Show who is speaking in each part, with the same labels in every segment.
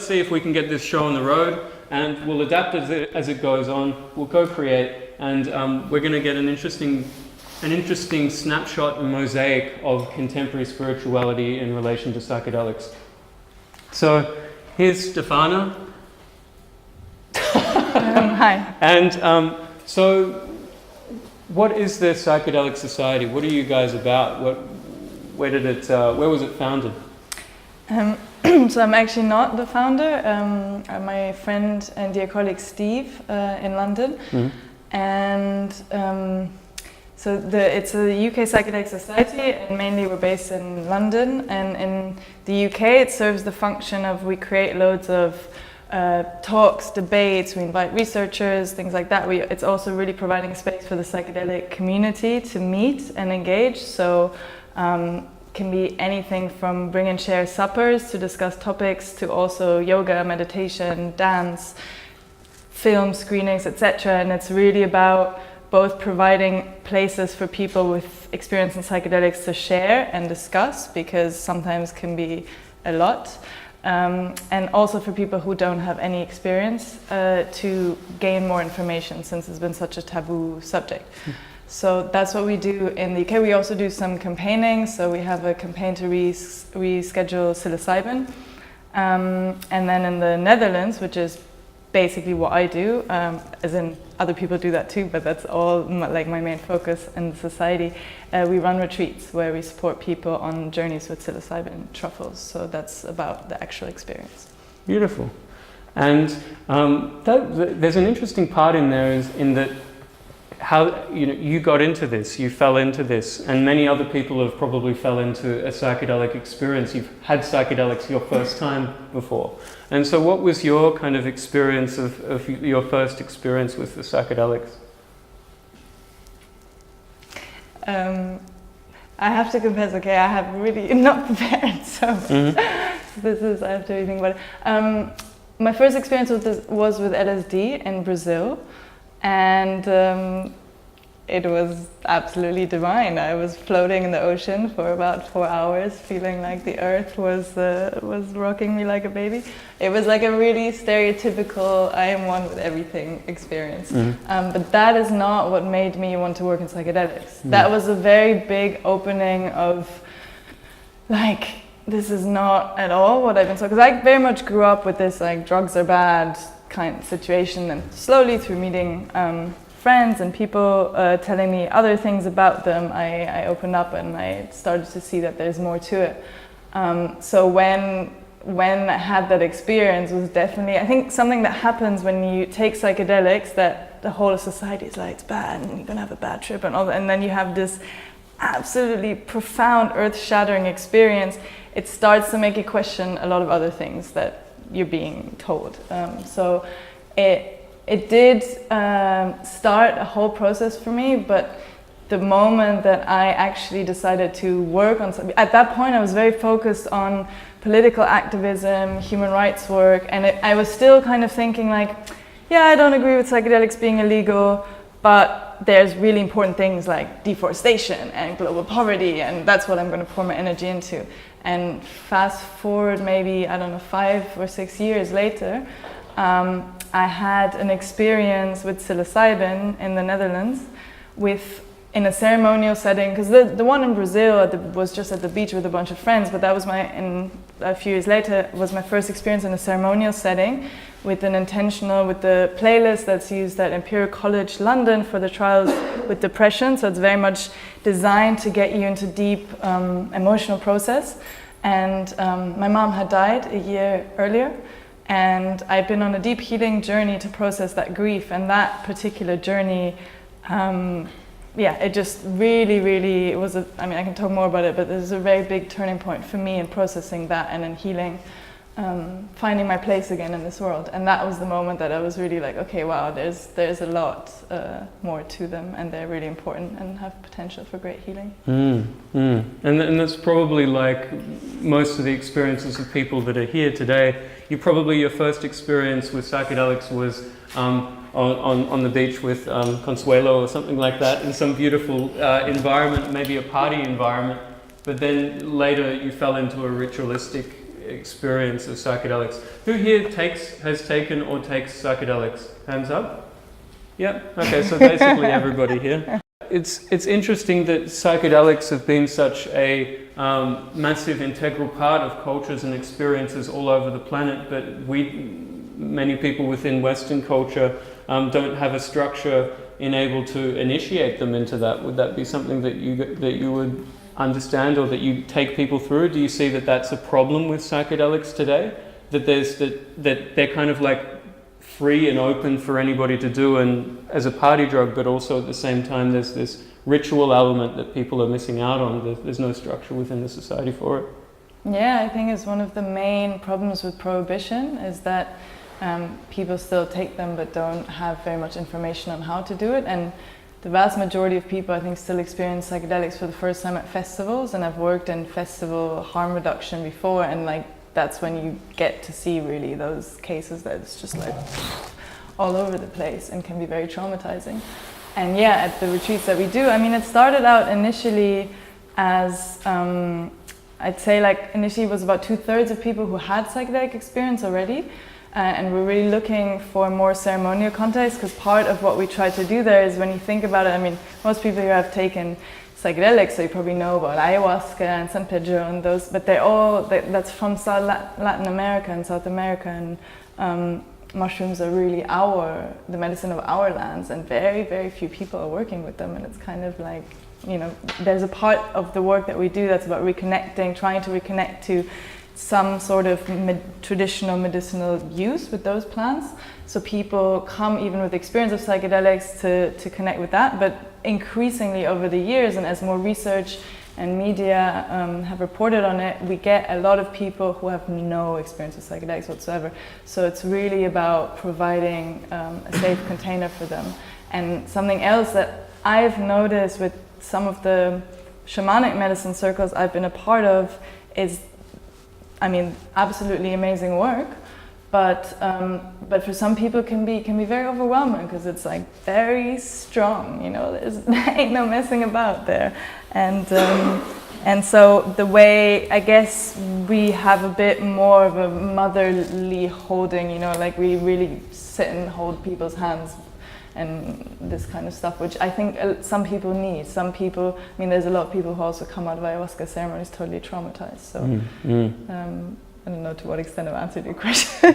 Speaker 1: see if we can get this show on the road, and we'll adapt as it goes on. We'll co-create, and we're going to get an interesting snapshot and mosaic of contemporary spirituality in relation to psychedelics. So here's Stefana.
Speaker 2: Hi.
Speaker 1: And so what is the Psychedelic Society? What are you guys about? Where was it founded?
Speaker 2: So I'm actually not the founder. My friend and dear colleague Steve in London.
Speaker 1: Mm-hmm.
Speaker 2: And so it's a UK Psychedelic Society, and mainly we're based in London. And in the UK it serves the function of, we create loads of talks, debates, we invite researchers, things like that. It's also really providing a space for the psychedelic community to meet and engage. So can be anything from bring and share suppers to discuss topics, to also yoga, meditation, dance, film screenings, etc. And it's really about both providing places for people with experience in psychedelics to share and discuss, because sometimes can be a lot. And also for people who don't have any experience to gain more information, since it's been such a taboo subject. So that's what we do in the UK. We also do some campaigning. So we have a campaign to reschedule psilocybin. And then in the Netherlands, which is basically what I do, as in other people do that too, but that's all my main focus in the society. We run retreats where we support people on journeys with psilocybin truffles. So that's about the actual experience.
Speaker 1: Beautiful. And there's an interesting part in there, is in that how you got into this, you fell into this, and many other people have probably fell into a psychedelic experience. You've had psychedelics your first time before. And so what was your kind of experience of your first experience with the psychedelics?
Speaker 2: I have to confess, I have really not prepared, so I have to really think about it. My first experience with this was with LSD in Brazil. And it was absolutely divine. I was floating in the ocean for about 4 hours, feeling like the earth was rocking me like a baby. It was like a really stereotypical I am one with everything experience. But that is not what made me want to work in psychedelics. That was a very big opening of, like, this is not at all what I've been told. Because I very much grew up with this, like, drugs are bad kind of situation, and slowly through meeting friends and people telling me other things about them, I opened up and I started to see that there's more to it. So when I had that experience was definitely, I think, something that happens when you take psychedelics, that the whole of society is like, it's bad and you're gonna have a bad trip and all that, and then you have this absolutely profound, earth-shattering experience. It starts to make you question a lot of other things that you're being told. So it did start a whole process for me, but the moment that I actually decided to work on something, at that point I was very focused on political activism, human rights work, and I was still kind of thinking like, yeah, I don't agree with psychedelics being illegal, but there's really important things like deforestation and global poverty, and that's what I'm going to pour my energy into. And fast forward maybe, I don't know, 5 or 6 years later, I had an experience with psilocybin in the Netherlands in a ceremonial setting, because the one in Brazil was just at the beach with a bunch of friends, but that was a few years later, was my first experience in a ceremonial setting with the playlist that's used at Imperial College London for the trials with depression. So it's very much designed to get you into deep emotional process. And my mom had died a year earlier, and I've been on a deep healing journey to process that grief. And that particular journey, it just really was I can talk more about it, but there's a very big turning point for me in processing that and in healing, finding my place again in this world. And that was the moment that I was really like, okay, wow, there's a lot more to them, and they're really important and have potential for great healing.
Speaker 1: And that's probably like most of the experiences of people that are here today. Your first experience with psychedelics was on the beach with Consuelo or something like that, in some beautiful environment, maybe a party environment, but then later you fell into a ritualistic experience of psychedelics. Who here has taken or takes psychedelics? Hands up? Yeah. Okay, so basically everybody here. It's interesting that psychedelics have been such a massive integral part of cultures and experiences all over the planet, but many people within Western culture don't have a structure able to initiate them into that. Would that be something that you would understand or that you take people through? Do you see that that's a problem with psychedelics today? That they're kind of like free and open for anybody to do, and as a party drug, but also at the same time there's this ritual element that people are missing out on. There's no structure within the society for it.
Speaker 2: Yeah, I think it's one of the main problems with prohibition is that people still take them but don't have very much information on how to do it, and the vast majority of people I think still experience psychedelics for the first time at festivals, and I've worked in festival harm reduction before, and like that's when you get to see really those cases that it's just like all over the place and can be very traumatizing. And yeah, at the retreats that we do, I mean, it started out initially as, I'd say like initially it was about 2/3 of people who had psychedelic experience already. And we're really looking for more ceremonial context, because part of what we try to do there is when you think about it, I mean, most people here have taken psychedelics, so you probably know about ayahuasca and San Pedro and those, but that's from Latin America and South America, and mushrooms are really the medicine of our lands, and very, very few people are working with them, and it's kind of like, you know, there's a part of the work that we do that's about reconnecting, trying to reconnect to some sort of traditional medicinal use with those plants. So people come even with experience of psychedelics to connect with that, but increasingly over the years, and as more research and media have reported on it, we get a lot of people who have no experience with psychedelics whatsoever. So it's really about providing a safe container for them. And something else that I've noticed with some of the shamanic medicine circles I've been a part of is, I mean, absolutely amazing work, but for some people can be very overwhelming, because it's like very strong, you know. There ain't no messing about there, and so the way I guess we have a bit more of a motherly holding, you know, like we really sit and hold people's hands and this kind of stuff, which I think some people need. Some people, I mean, there's a lot of people who also come out of ayahuasca ceremonies totally traumatized. So I don't know to what extent I've answered your question.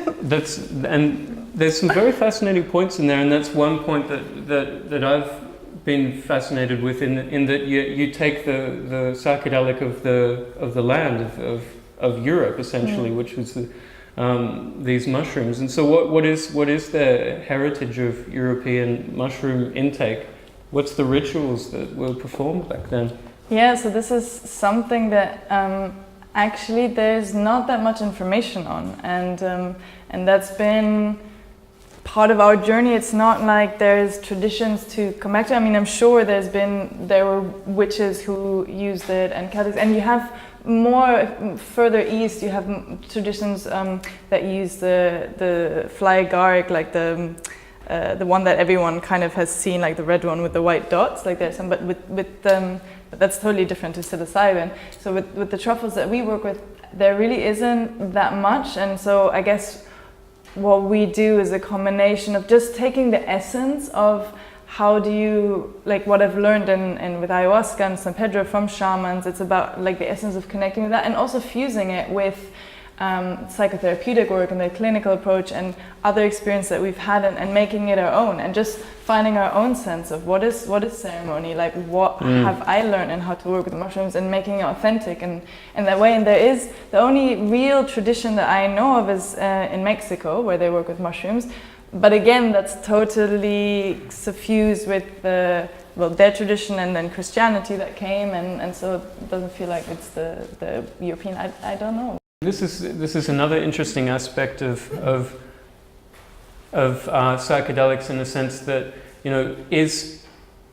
Speaker 1: And there's some very fascinating points in there, and that's one point that I've been fascinated with in that you take the psychedelic of the land of Europe essentially, which was these mushrooms. And so what is the heritage of European mushroom intake? What's the rituals that were performed back then?
Speaker 2: Yeah, so this is something that actually there's not that much information on, and that's been part of our journey. It's not like there's traditions to come back to. I mean, I'm sure there were witches who used it, and Catholics, and you have more further east, you have traditions that use the fly agaric, like the one that everyone kind of has seen, like the red one with the white dots. Like there's some, but but that's totally different to psilocybin. So with the truffles that we work with, there really isn't that much, and so I guess what we do is a combination of just taking the essence of how do you, like what I've learned in with ayahuasca and San Pedro from shamans. It's about like the essence of connecting with that, and also fusing it with psychotherapeutic work and the clinical approach and other experience that we've had, and making it our own, and just finding our own sense of what is ceremony, like what have I learned and how to work with mushrooms, and making it authentic and that way. And there is the only real tradition that I know of is in Mexico, where they work with mushrooms. But again, that's totally suffused with their tradition and then Christianity that came, and so it doesn't feel like it's the European. I don't know.
Speaker 1: This is another interesting aspect of psychedelics, in the sense that, you know, is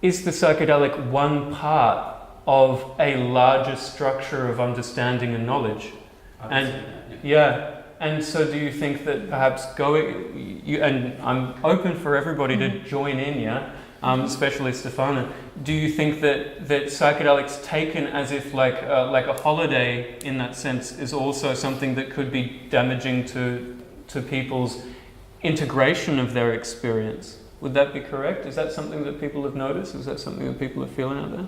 Speaker 1: the psychedelic one part of a larger structure of understanding and knowledge? And so do you think that perhaps and I'm open for everybody to join in, especially Stefana. Do you think that psychedelics taken as if like a holiday in that sense is also something that could be damaging to people's integration of their experience? Would that be correct? Is that something that people have noticed? Is that something that people are feeling out there?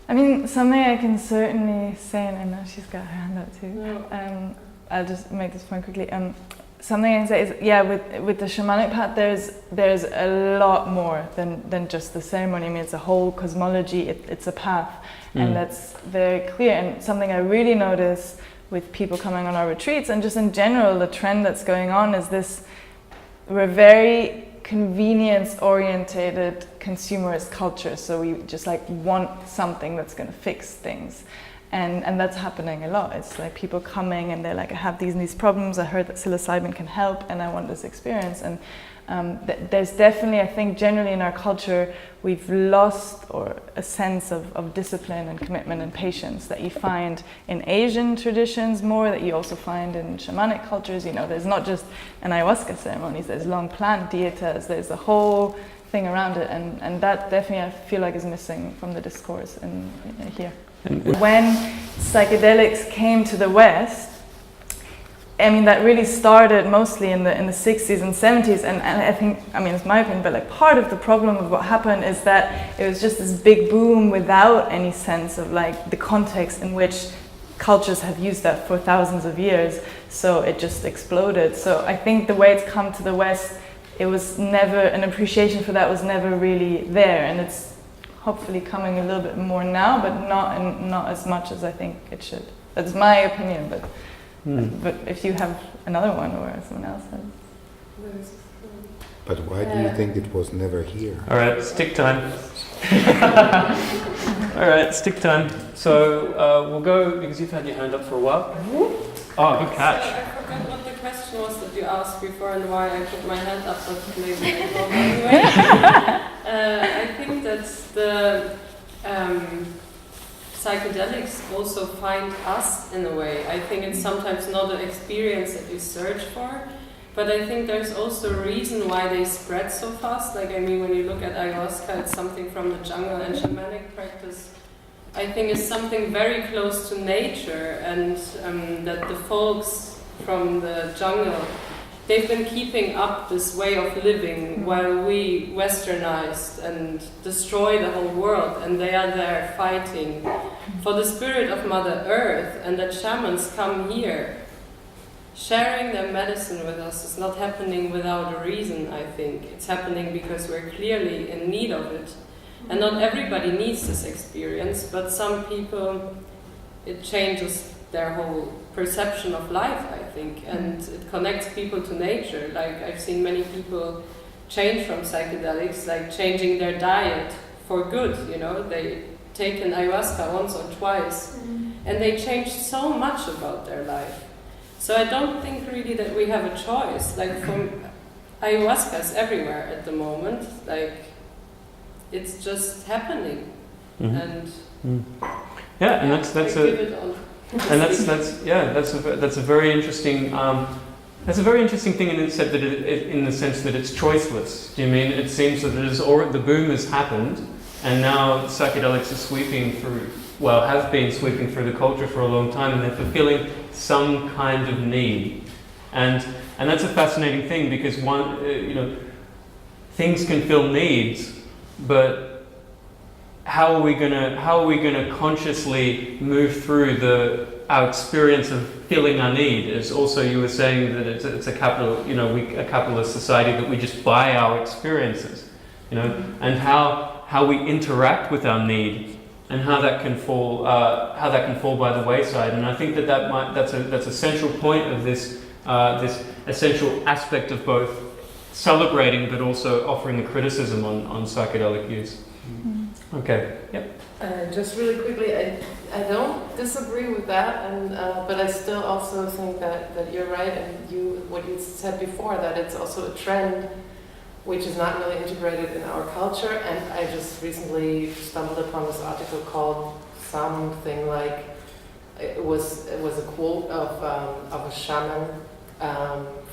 Speaker 2: I mean, something I can certainly say, and I know she's got her hand up too.
Speaker 3: No.
Speaker 2: I'll just make this point quickly. Something I can say is, yeah, with the shamanic path, there's a lot more than just the ceremony. I mean, it's a whole cosmology. It's a path, and that's very clear. And something I really notice with people coming on our retreats, and just in general, the trend that's going on is this: we're very convenience-orientated consumerist culture. So we just like want something that's going to fix things. And that's happening a lot. It's like people coming and they're like, I have these problems, I heard that psilocybin can help and I want this experience. And there's definitely, I think generally in our culture, we've lost a sense of discipline and commitment and patience that you find in Asian traditions more, that you also find in shamanic cultures. You know, there's not just an ayahuasca ceremonies, there's long plant dietas, there's a whole thing around it. And that definitely I feel like is missing from the discourse in here. When psychedelics came to the West, I mean, that really started mostly in the 60s and 70s, and I think, I mean, it's my opinion, but like part of the problem of what happened is that it was just this big boom without any sense of like the context in which cultures have used that for thousands of years, so it just exploded. So I think the way it's come to the West, it was never, an appreciation for that was never really there, and it's hopefully coming a little bit more now, but not as much as I think it should. That's my opinion, but if you have another one or someone else has.
Speaker 4: But why do you think it was never here?
Speaker 1: All right, stick time. All right, stick time. So we'll go, because you've had your hand up for a while. Oh, good catch.
Speaker 3: So I forgot what the question was that you asked before and why I put my hand up, but maybe I will anyway. I think that the psychedelics also find us in a way. I think it's sometimes not an experience that you search for, but I think there's also a reason why they spread so fast. Like, I mean, when you look at ayahuasca, it's something from the jungle, and shamanic practice, I think, is something very close to nature, and that the folks from the jungle, they've been keeping up this way of living while we westernized and destroy the whole world, and they are there fighting for the spirit of Mother Earth, and that shamans come here. Sharing their medicine with us is not happening without a reason, I think. It's happening because we're clearly in need of it. And not everybody needs this experience, but some people, it changes their whole perception of life, I think, and it connects people to nature. Like, I've seen many people change from psychedelics, like changing their diet for good, you know. They take an ayahuasca once or twice, and they change so much about their life. So I don't think really that we have a choice. Like, from ayahuasca's everywhere at the moment, like, it's just happening, and
Speaker 1: yeah, and that's a very interesting thing in the sense that it's choiceless. Do you mean it seems that the boom has happened, and now psychedelics are sweeping through? Well, have been sweeping through the culture for a long time, and they're fulfilling some kind of need, and that's a fascinating thing, because things can fill needs. But how are we gonna consciously move through our experience of filling our need? As also you were saying that it's a capitalist society, that we just buy our experiences, and how we interact with our need, and how that can fall by the wayside. And I think that's a central point of this essential aspect of both celebrating but also offering a criticism on psychedelic use. Okay. Yep.
Speaker 5: Just really quickly, I don't disagree with that, and but I still also think that you're right, and what you said before, that it's also a trend which is not really integrated in our culture. And I just recently stumbled upon this article called something like, it was a quote of a shaman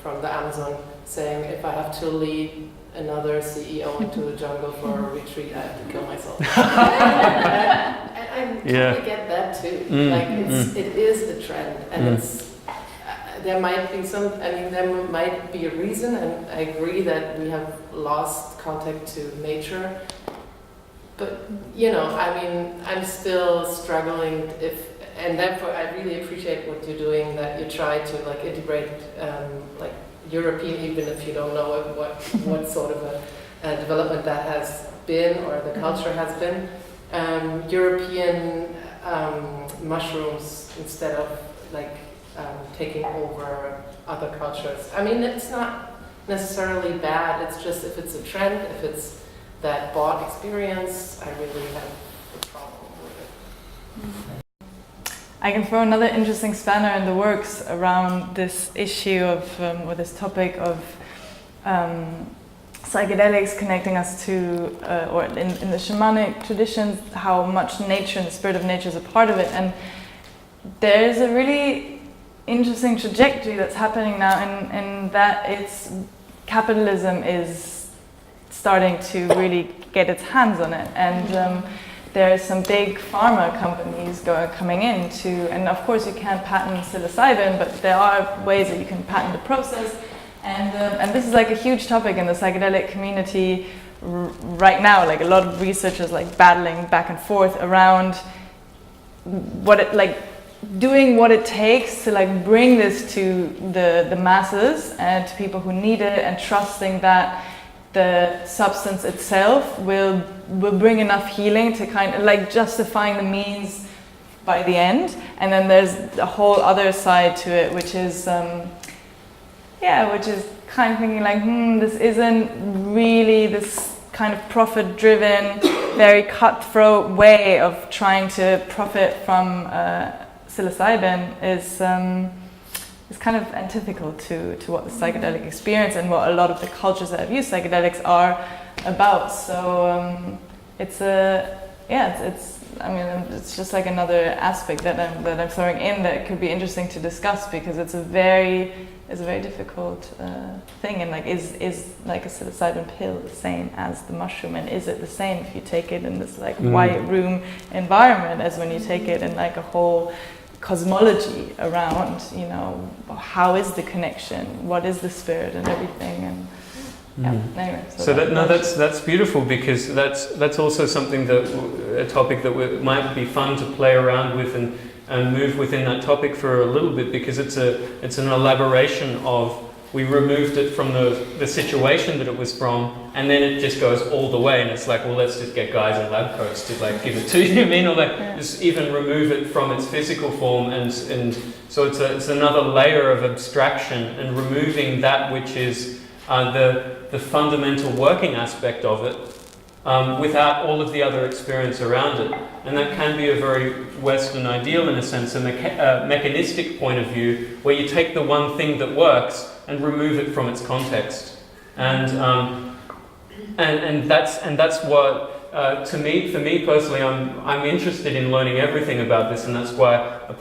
Speaker 5: from the Amazon saying, if I have to lead another CEO into the jungle for a retreat, I have to kill myself. And I totally get that too. Like it is a trend, and it's there might be there might be a reason, and I agree that we have lost contact to nature. But I'm still struggling and therefore I really appreciate what you're doing, that you try to like integrate like European, even if you don't know what sort of a development that has been or the culture has been, European mushrooms instead of like taking over other cultures. I mean, it's not necessarily bad, it's just if it's a trend, if it's that bought experience, I really have a problem with it.
Speaker 2: I can throw another interesting spanner in the works around this issue of, or this topic of psychedelics connecting us to, or in the shamanic traditions, how much nature and the spirit of nature is a part of it. And there's a really interesting trajectory that's happening now, in that capitalism is starting to really get its hands on it, and there are some big pharma companies coming in and of course you can't patent psilocybin, but there are ways that you can patent the process, and this is like a huge topic in the psychedelic community right now. Like a lot of researchers like battling back and forth around doing what it takes to like bring this to the masses and to people who need it, and trusting that the substance itself will bring enough healing to kind of like justifying the means by the end. And then there's a whole other side to it, which is kind of thinking like, this isn't really this kind of profit-driven, very cutthroat way of trying to profit from psilocybin is kind of antithetical to what the psychedelic experience and what a lot of the cultures that have used psychedelics are about. So it's just like another aspect that I'm throwing in that could be interesting to discuss, because it's a very difficult thing. And like, is like a psilocybin pill the same as the mushroom, and is it the same if you take it in this like white room environment as when you take it in like a whole cosmology around, how is the connection, what is the spirit and everything, and anyway.
Speaker 1: That's beautiful, because that's also something a topic that might be fun to play around with and move within that topic for a little bit, because it's an elaboration of, we removed it from the situation that it was from, and then it just goes all the way, and it's like, well, let's just get guys in lab coats to like give it to you, or like just even remove it from its physical form, and so it's another layer of abstraction, and removing that which is the fundamental working aspect of it, without all of the other experience around it. And that can be a very Western ideal, in a sense, a mechanistic point of view, where you take the one thing that works and remove it from its context, and that's what for me personally, I'm interested in learning everything about this, and that's why I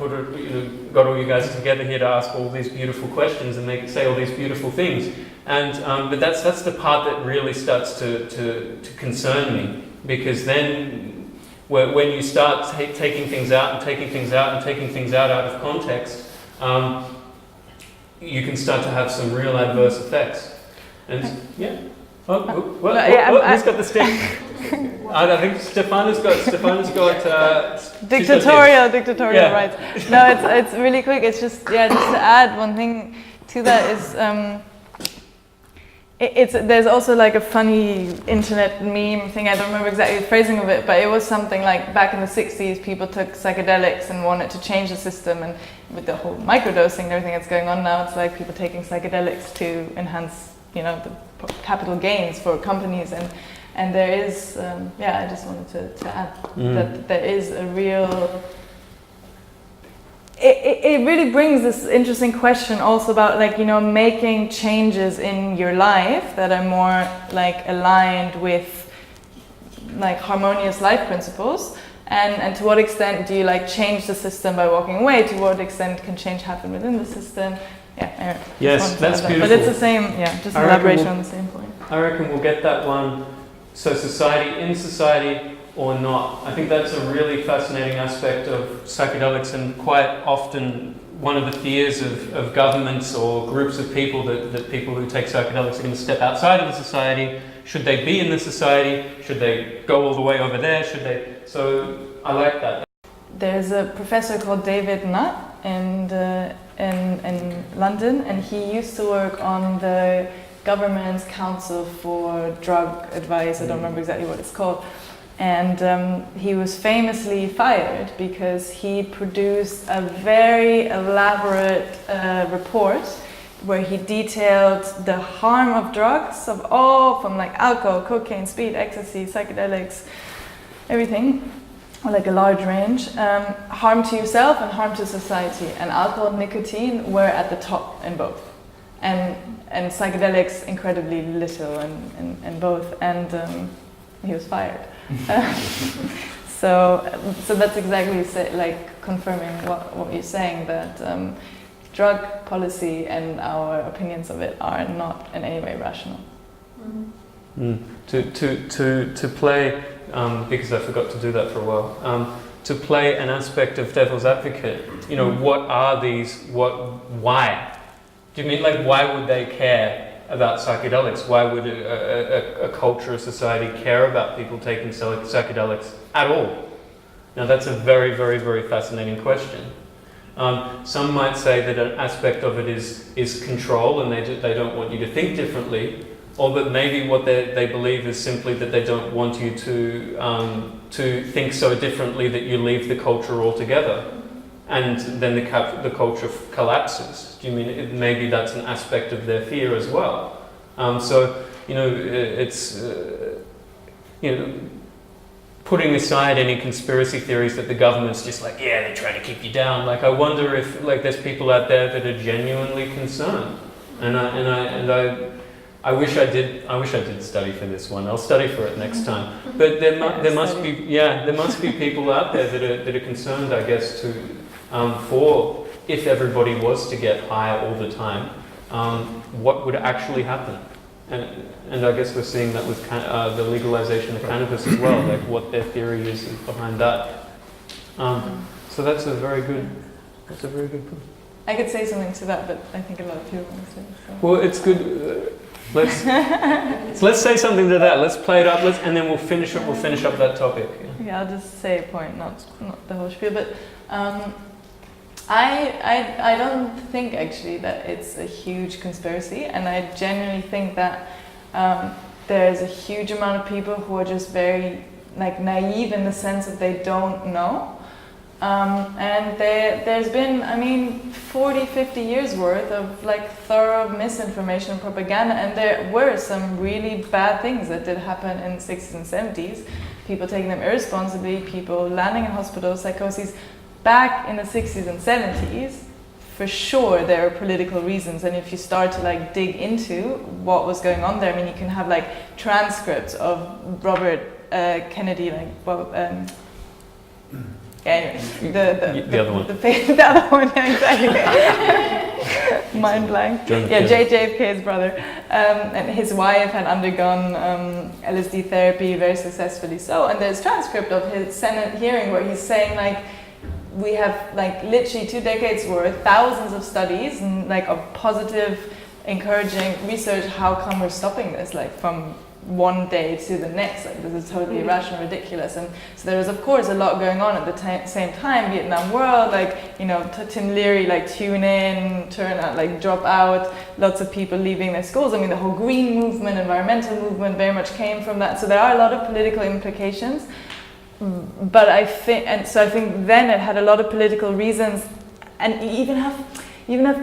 Speaker 1: got all you guys together here to ask all these beautiful questions and say all these beautiful things. And but that's the part that really starts to concern me, because then when you start taking things out and taking things out and taking things out of context, you can start to have some real adverse effects. And who's got the stick? I think Stefana's got
Speaker 2: dictatorial rights. No, it's really quick. It's just to add one thing to that is there's also like a funny internet meme thing. I don't remember exactly the phrasing of it, but it was something like back in the 60s, people took psychedelics and wanted to change the system, and with the whole microdosing and everything that's going on now, it's like people taking psychedelics to enhance, the capital gains for companies, and there is, I just wanted to add that there is a real. It really brings this interesting question also about making changes in your life that are more like aligned with like harmonious life principles, and to what extent do you change the system by walking away, to what extent can change happen within the system, Yeah.
Speaker 1: Yes, that's beautiful.
Speaker 2: But it's the same. Yeah, just an elaboration on the same point.
Speaker 1: I reckon we'll get that one. So society, in society or not. I think that's a really fascinating aspect of psychedelics, and quite often one of the fears of governments or groups of people that people who take psychedelics are going to step outside of the society. Should they be in the society? Should they go all the way over there? Should they? So I like that.
Speaker 2: There's a professor called David Nutt in London, and he used to work on the government's Council for Drug Advice. I don't remember exactly what it's called. And he was famously fired because he produced a very elaborate report where he detailed the harm of drugs, of all, from like alcohol, cocaine, speed, ecstasy, psychedelics, everything, like a large range, harm to yourself and harm to society. And alcohol and nicotine were at the top in both. And psychedelics incredibly little in both. And he was fired. So that's exactly like confirming what you're saying, that drug policy and our opinions of it are not in any way rational.
Speaker 1: To play, because I forgot to do that for a while, to play an aspect of devil's advocate, you know, what are these, why? Do you mean like why would they care about psychedelics? Why would a culture, a society care about people taking psychedelics at all? Now that's a very, very, very fascinating question. Some might say that an aspect of it is control, and they don't want you to think differently, or that maybe what they believe is simply that they don't want you to think so differently that you leave the culture altogether, and then the culture collapses. Do you mean maybe that's an aspect of their fear as well? So you know, it's you know, putting aside any conspiracy theories that the government's just like, yeah, they try to keep you down. Like, I wonder if like there's people out there that are genuinely concerned, and I wish I did study for this one. I'll study for it next time. But there must be people out there that are concerned, I guess, for if everybody was to get high all the time, what would actually happen? And I guess we're seeing that with the legalization of cannabis as well, like what their theory is behind that. So that's a very good point.
Speaker 2: I could say something to that, but I think a lot of people want to say. So.
Speaker 1: Well, it's good. Let's say something to that. Let's play it up, and then we'll finish up that topic.
Speaker 2: Yeah, I'll just say a point, not the whole spiel. But I don't think actually that it's a huge conspiracy, and I genuinely think that there's a huge amount of people who are just very like naive in the sense that they don't know. And there's been, 40, 50 years worth of like thorough misinformation and propaganda, and there were some really bad things that did happen in the 60s and 70s. People taking them irresponsibly, people landing in hospitals, psychoses. Back in the 60s and 70s, for sure there are political reasons, and if you start to like dig into what was going on there, you can have like transcripts of Robert Kennedy, the other one. The other one, yeah, exactly. Mind blank. JFK's brother. And his wife had undergone LSD therapy very successfully so. And there's transcript of his Senate hearing where he's saying like, we have like literally 2 decades worth, thousands of studies and like of positive, encouraging research. How come we're stopping this? Like from one day to the next, like this is totally irrational, ridiculous. And so there was of course a lot going on at the same time. Vietnam World, like, you know, Tim Leary, like tune in, turn out, like drop out, lots of people leaving their schools. The whole green movement, environmental movement very much came from that. So there are a lot of political implications, but I think then it had a lot of political reasons, and you even have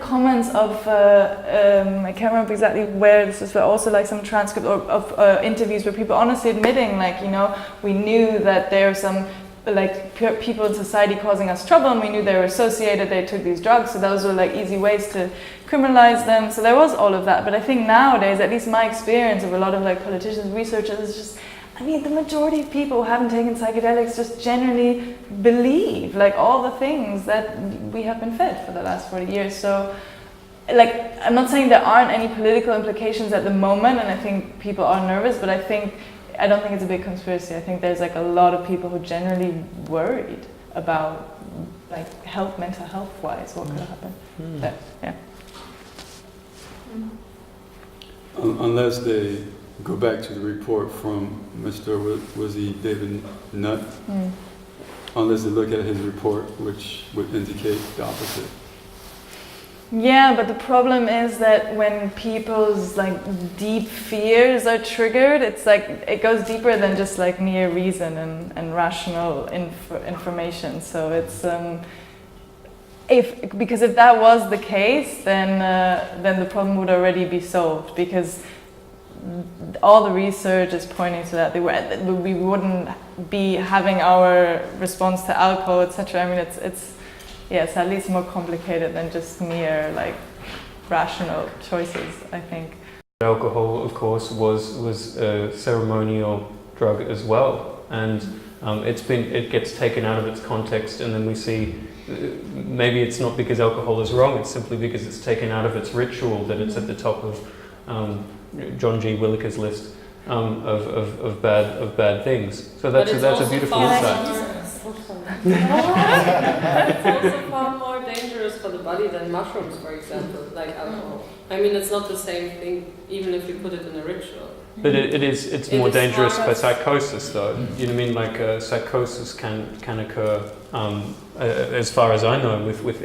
Speaker 2: comments of I can't remember exactly where this was, but also like some transcript of interviews where people honestly admitting, like, you know, we knew that there are some like people in society causing us trouble, and we knew they were associated, they took these drugs, so those were like easy ways to criminalize them. So there was all of that. But I think nowadays, at least my experience of a lot of like politicians, researchers, is just, the majority of people who haven't taken psychedelics just generally believe like all the things that we have been fed for the last 40 years. So like, I'm not saying there aren't any political implications at the moment, and I think people are nervous, but I don't think it's a big conspiracy. I think there's like a lot of people who are generally worried about like mental health wise, what could happen. But, yeah.
Speaker 6: Unless they go back to the report from Mr. Was he David Nutt? Unless they look at his report, which would indicate the opposite.
Speaker 2: Yeah, but the problem is that when people's like deep fears are triggered, it's like it goes deeper than just like mere reason and rational information. So it's because if that was the case, then the problem would already be solved, because all the research is pointing to that. We wouldn't be having our response to alcohol, etc. I mean, it's at least more complicated than just mere like rational choices, I think.
Speaker 1: Alcohol, of course, was a ceremonial drug as well, and it gets taken out of its context, and then we see maybe it's not because alcohol is wrong; it's simply because it's taken out of its ritual that it's at the top of John G. Williker's list of bad things. So that's a beautiful insight.
Speaker 3: It's also far more dangerous for the body than mushrooms, for example, like alcohol. I mean, it's not the same thing, even if you put it in a ritual.
Speaker 1: But it's more dangerous for psychosis, though. You know what I mean? Like psychosis can occur, as far as I know, with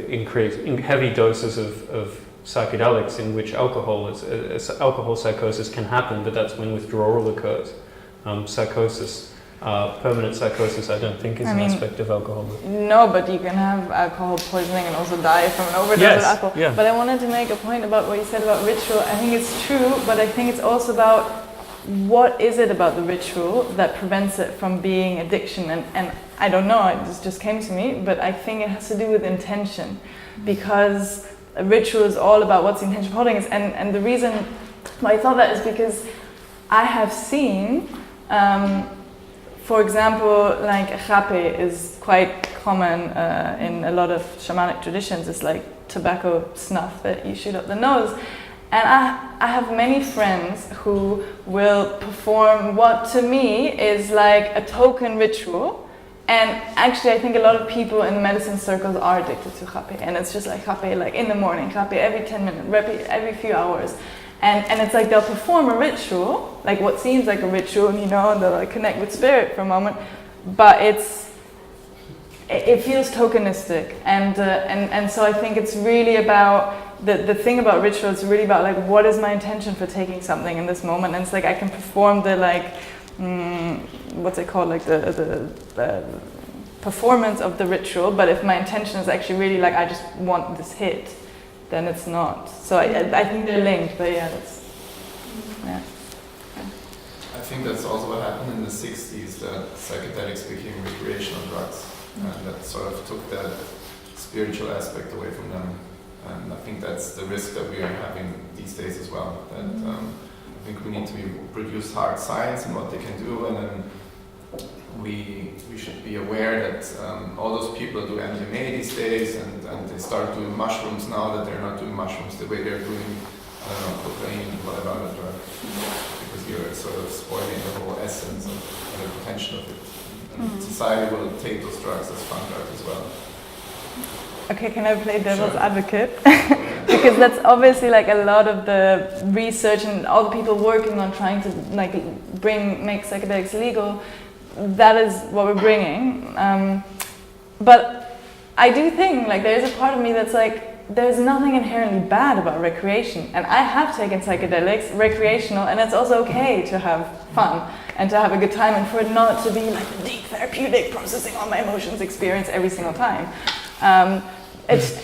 Speaker 1: heavy doses of psychedelics, in which alcohol psychosis can happen, but that's when withdrawal occurs. Permanent psychosis, I don't think is an aspect of alcohol.
Speaker 2: No, but you can have alcohol poisoning and also die from an overdose of alcohol.
Speaker 1: Yeah.
Speaker 2: But I wanted to make a point about what you said about ritual. I think it's true, but I think it's also about what is it about the ritual that prevents it from being addiction. And I don't know, it just came to me, but I think it has to do with intention, because a ritual is all about what's the intention of holding it. And the reason why I thought that is because I have seen, for example, like rape is quite common in a lot of shamanic traditions. It's like tobacco snuff that you shoot up the nose. And I have many friends who will perform what to me is like a token ritual. And actually I think a lot of people in the medicine circles are addicted to rape. And it's just like rape like in the morning, rape every 10 minutes, rape every few hours. And it's like they'll perform a ritual, like what seems like a ritual, you know, and they'll like connect with spirit for a moment, but it feels tokenistic. And so I think it's really about, the thing about ritual is really about like, what is my intention for taking something in this moment? And it's like I can perform the like, what's it called, like the performance of the ritual, but if my intention is actually really like, I just want this hit, then it's not. So I think they're linked, but yeah, yeah.
Speaker 7: I think that's also what happened in the 60s, that psychedelics became recreational drugs, and that sort of took that spiritual aspect away from them. And I think that's the risk that we are having these days as well. That I think we need to produce hard science and what they can do, and then we should be aware that all those people do MDMA these days, and they start doing mushrooms now that they're not doing mushrooms the way they're doing, I don't know, cocaine, whatever other drug, because you're sort of spoiling the whole essence and the potential of it. And society will take those drugs as fun drugs as well.
Speaker 2: Okay, can I play devil's advocate? Because that's obviously like a lot of the research and all the people working on trying to like make psychedelics legal. That is what we're bringing. But I do think like there is a part of me that's like, there's nothing inherently bad about recreation. And I have taken psychedelics recreational, and it's also okay to have fun and to have a good time, and for it not to be like a deep therapeutic processing all my emotions experience every single time. It's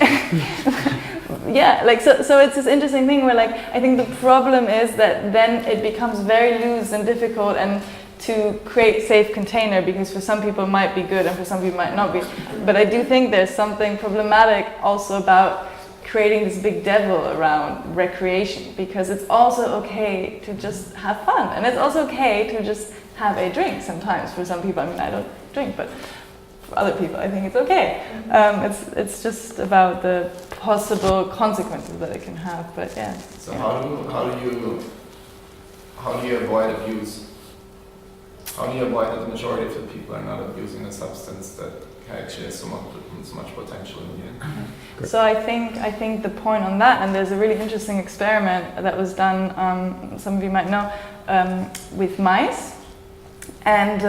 Speaker 2: yeah, like so it's this interesting thing where like I think the problem is that then it becomes very loose and difficult and to create safe container, because for some people it might be good and for some people it might not be. But I do think there's something problematic also about creating this big devil around recreation, because it's also okay to just have fun, and it's also okay to just have a drink sometimes for some people. I mean, I don't drink, but for other people, I think it's okay. It's just about the possible consequences that it can have. But yeah.
Speaker 7: So how do you avoid abuse? How do you avoid that the majority of the people are not abusing a substance that actually has so much potential in the end?
Speaker 2: So I think the point on that, and there's a really interesting experiment that was done, some of you might know, with mice and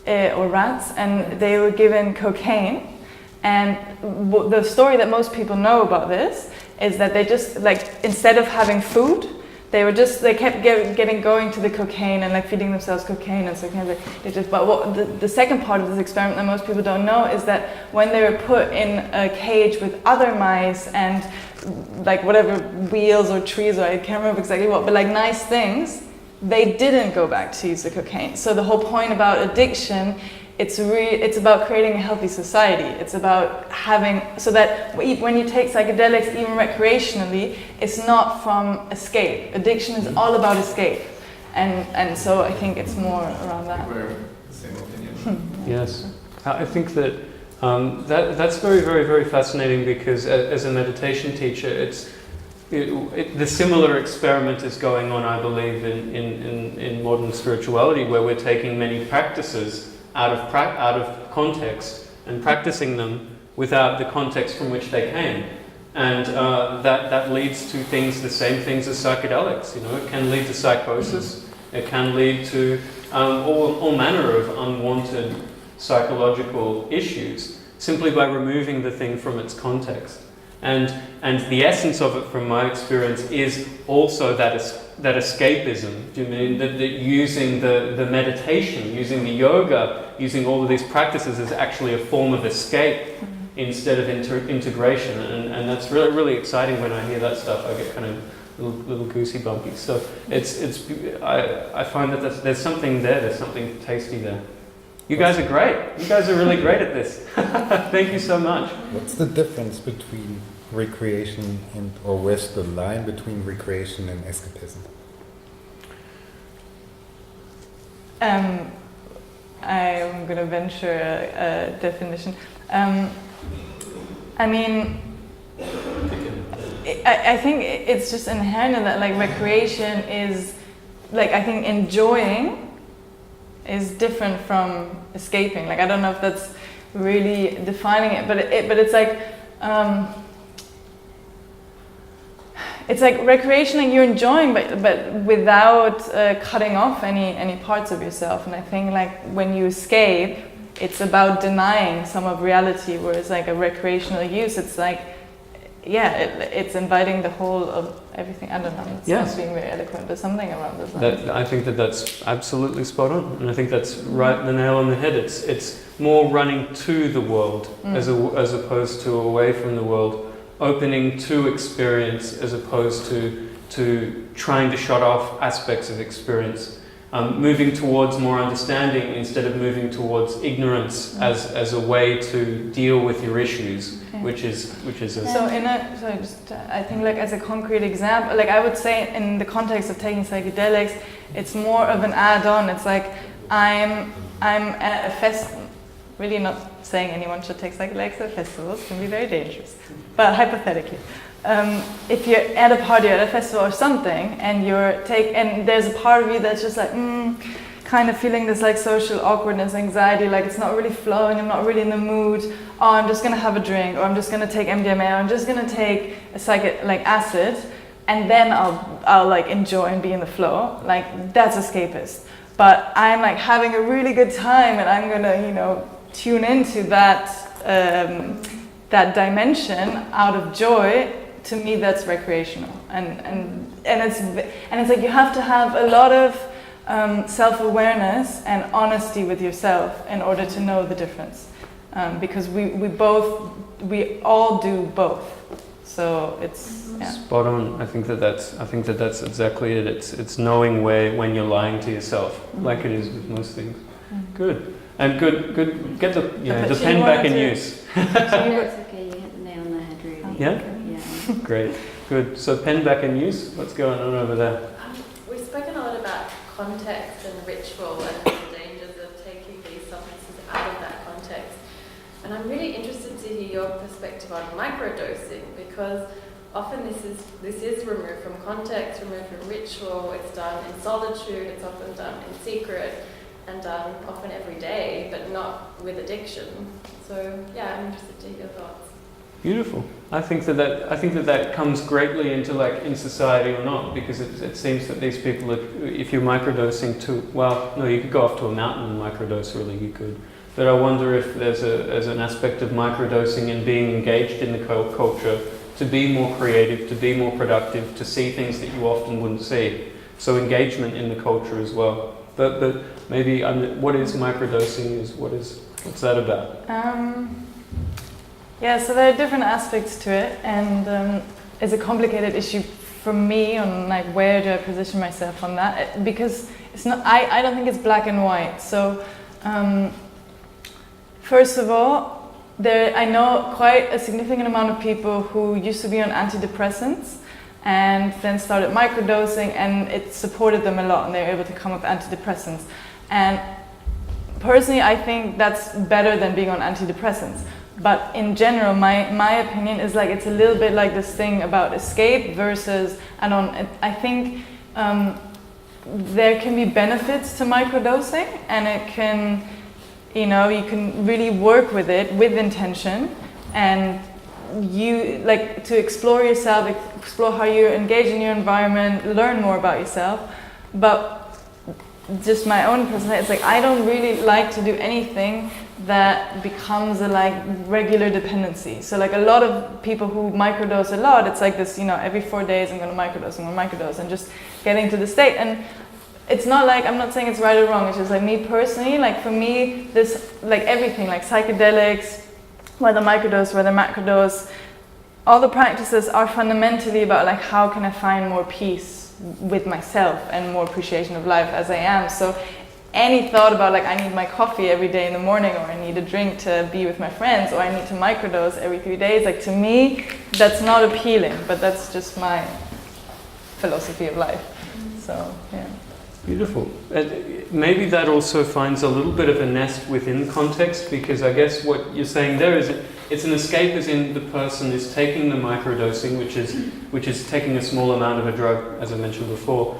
Speaker 2: or rats, and they were given cocaine. And the story that most people know about this is that they just, like, instead of having food, they kept going to the cocaine and like feeding themselves cocaine and so kind of but what the second part of this experiment that most people don't know is that when they were put in a cage with other mice and like whatever wheels or trees or I can't remember exactly what, but like nice things, they didn't go back to use the cocaine. So the whole point about addiction, it's about creating a healthy society. It's about having, so that when you take psychedelics, even recreationally, it's not from escape. Addiction is all about escape. And so I think it's more around that.
Speaker 7: We're the same opinion.
Speaker 1: Yes. I think that that's very, very, very fascinating because as a meditation teacher, the similar experiment is going on, I believe, in modern spirituality, where we're taking many practices out of context and practicing them without the context from which they came, and that leads to the same things as psychedelics. You know, it can lead to psychosis. It can lead to all manner of unwanted psychological issues simply by removing the thing from its context. And the essence of it, from my experience, is also that escapism. Do you mean that using the meditation, using the yoga, using all of these practices is actually a form of escape instead of integration? And that's really, really exciting. When I hear that stuff, I get kind of little goosey bumpy. So I find that there's something there. There's something tasty there. You guys are great. You guys are really great at this. Thank you so much.
Speaker 4: What's the difference between recreation or where's the line between recreation and escapism?
Speaker 2: I'm going to venture a definition. I mean, I think it's just inherent in that, like, recreation is, like, I think enjoying is different from escaping. Like, I don't know if that's really defining it, but it's like, it's like recreation, like you're enjoying, but without cutting off any parts of yourself. And I think, like, when you escape, it's about denying some of reality, whereas like a recreational use, it's like, yeah, it's inviting the whole of everything. I don't know, it's not being very eloquent, but something around those lines.
Speaker 1: I think that's absolutely spot on, and I think that's right, the nail on the head. It's more running to the world as opposed to away from the world, opening to experience as opposed to trying to shut off aspects of experience. Moving towards more understanding instead of moving towards ignorance as a way to deal with your issues, which is I think, like, as a concrete example, like, I would say in the context of taking psychedelics, it's more of an add-on. It's like I'm at a festival. Really not saying anyone should take psychedelics at festivals, it can be very dangerous. But hypothetically, if you're at a party or at a festival or something, and and there's a part of you that's just like, kind of feeling this like social awkwardness, anxiety, like it's not really flowing, I'm not really in the mood, oh, I'm just gonna have a drink, or I'm just gonna take MDMA, or I'm just gonna take a acid, and then I'll like enjoy and be in the flow. Like, that's escapist. But I'm like having a really good time, and I'm gonna, tune into that dimension out of joy. To me, that's recreational, and it's like you have to have a lot of self-awareness and honesty with yourself in order to know the difference, because we all do both. So it's spot on. I think that's exactly it. It's knowing when you're lying to yourself, like it is with most things. Good. And good. Get the pen back in use.
Speaker 8: That's okay. You hit the nail on the head, really.
Speaker 1: Yeah. Great. Good. So pen back in use. What's going on over there?
Speaker 5: We've spoken a lot about context and ritual and the dangers of taking these substances out of that context.
Speaker 9: And I'm really interested to hear your perspective on microdosing, because often this is removed from context, removed from ritual. It's done in solitude. It's often done in secret, and done often every day, but not with addiction. So yeah, I'm interested to hear your thoughts.
Speaker 1: Beautiful. I think that comes greatly into like in society or not, because it seems that these people, if you're microdosing you could go off to a mountain and microdose, really, you could. But I wonder if there's an aspect of microdosing and being engaged in the culture to be more creative, to be more productive, to see things that you often wouldn't see. So engagement in the culture as well. But maybe what is microdosing? What's that about?
Speaker 2: Yeah, so there are different aspects to it, and it's a complicated issue for me on like where do I position myself on that, because it's not. I don't think it's black and white. So first of all, I know quite a significant amount of people who used to be on antidepressants and then started microdosing, and it supported them a lot, and they were able to come off antidepressants. And personally, I think that's better than being on antidepressants. But in general, my opinion is like it's a little bit like this thing about escape versus I think there can be benefits to microdosing, and it can, you can really work with it with intention, and you like to explore yourself, explore how you engage in your environment, learn more about yourself. But just my own personality, it's like I don't really like to do anything that becomes a like regular dependency. So like a lot of people who microdose a lot, it's like this, every 4 days I'm going to microdose, and just getting to the state. And it's not like, I'm not saying it's right or wrong, it's just like me personally, like for me, this, like everything, like psychedelics, whether microdose, whether macrodose, all the practices are fundamentally about like how can I find more peace with myself and more appreciation of life as I am. So any thought about like I need my coffee every day in the morning, or I need a drink to be with my friends, or I need to microdose every 3 days, like to me that's not appealing, but that's just my philosophy of life. So yeah.
Speaker 1: Beautiful. Maybe that also finds a little bit of a nest within context, because I guess what you're saying there is it's an escape, as in the person is taking the microdosing, which is taking a small amount of a drug, as I mentioned before,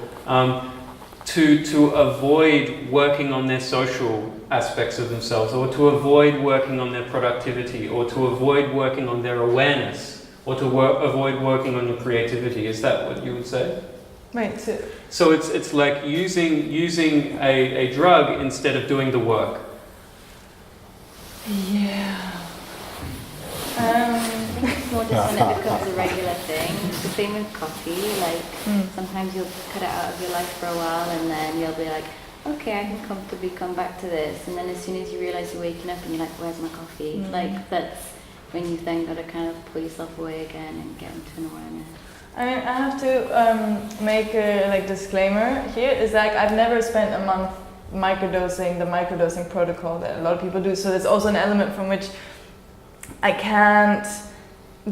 Speaker 1: to avoid working on their social aspects of themselves, or to avoid working on their productivity, or to avoid working on their awareness, or to avoid working on your creativity. Is that what you would say?
Speaker 2: Right.
Speaker 1: So it's like using a drug instead of doing the work.
Speaker 2: Yeah.
Speaker 8: I think it's more just when it becomes a regular thing. It's the same with coffee. Like sometimes you'll cut it out of your life for a while, and then you'll be like, okay, I can comfortably come back to this. And then as soon as you realise you're waking up and you're like, where's my coffee? Like that's when you then got to kind of pull yourself away again and get into an awareness.
Speaker 2: I mean, I have to make a disclaimer here. Is like I've never spent a month microdosing the microdosing protocol that a lot of people do. So there's also an element from which I can't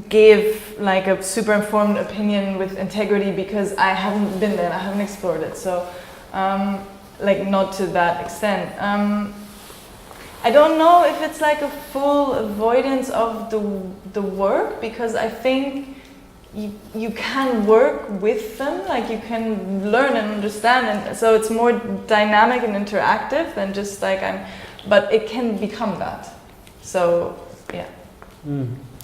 Speaker 2: give like a super informed opinion with integrity, because I haven't been there and I haven't explored it. So not to that extent. I don't know if it's like a full avoidance of the work, because I think you can work with them, like you can learn and understand, and so it's more dynamic and interactive than just like but it can become that. So yeah.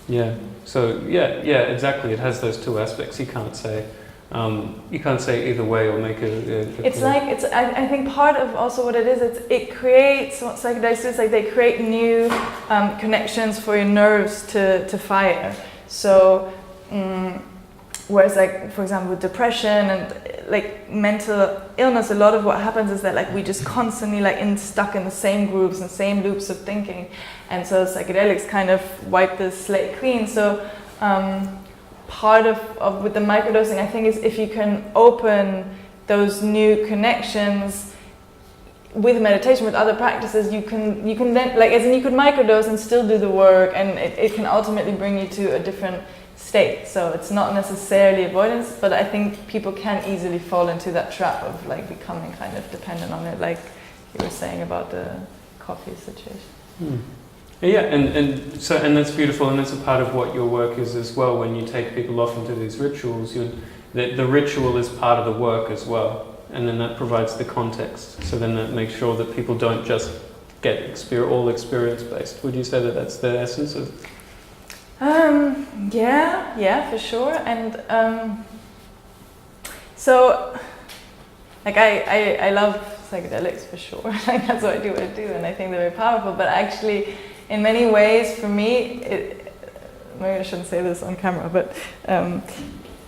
Speaker 1: Yeah. So yeah, exactly. It has those two aspects. You can't say either way or make
Speaker 2: it's like I think part of also what it is, it creates what psychedelics do, is like they create new connections for your nerves to fire. So whereas like for example with depression and like mental illness, a lot of what happens is that like we just constantly stuck in the same groups and same loops of thinking, and so psychedelics kind of wipe the slate clean. So part of with the microdosing, I think, is if you can open those new connections with meditation, with other practices, you can then like as in you could microdose and still do the work, and it can ultimately bring you to a different state. So it's not necessarily avoidance, but I think people can easily fall into that trap of like becoming kind of dependent on it, like you were saying about the coffee situation.
Speaker 1: Yeah, and that's beautiful, and that's a part of what your work is as well. When you take people off into these rituals, the ritual is part of the work as well, and then that provides the context. So then that makes sure that people don't just get all experience based. Would you say that that's the essence of?
Speaker 2: Yeah, for sure. And so, like I love psychedelics for sure. Like that's why I do what I do, and I think they're very powerful. But actually, in many ways, for me, maybe I shouldn't say this on camera, but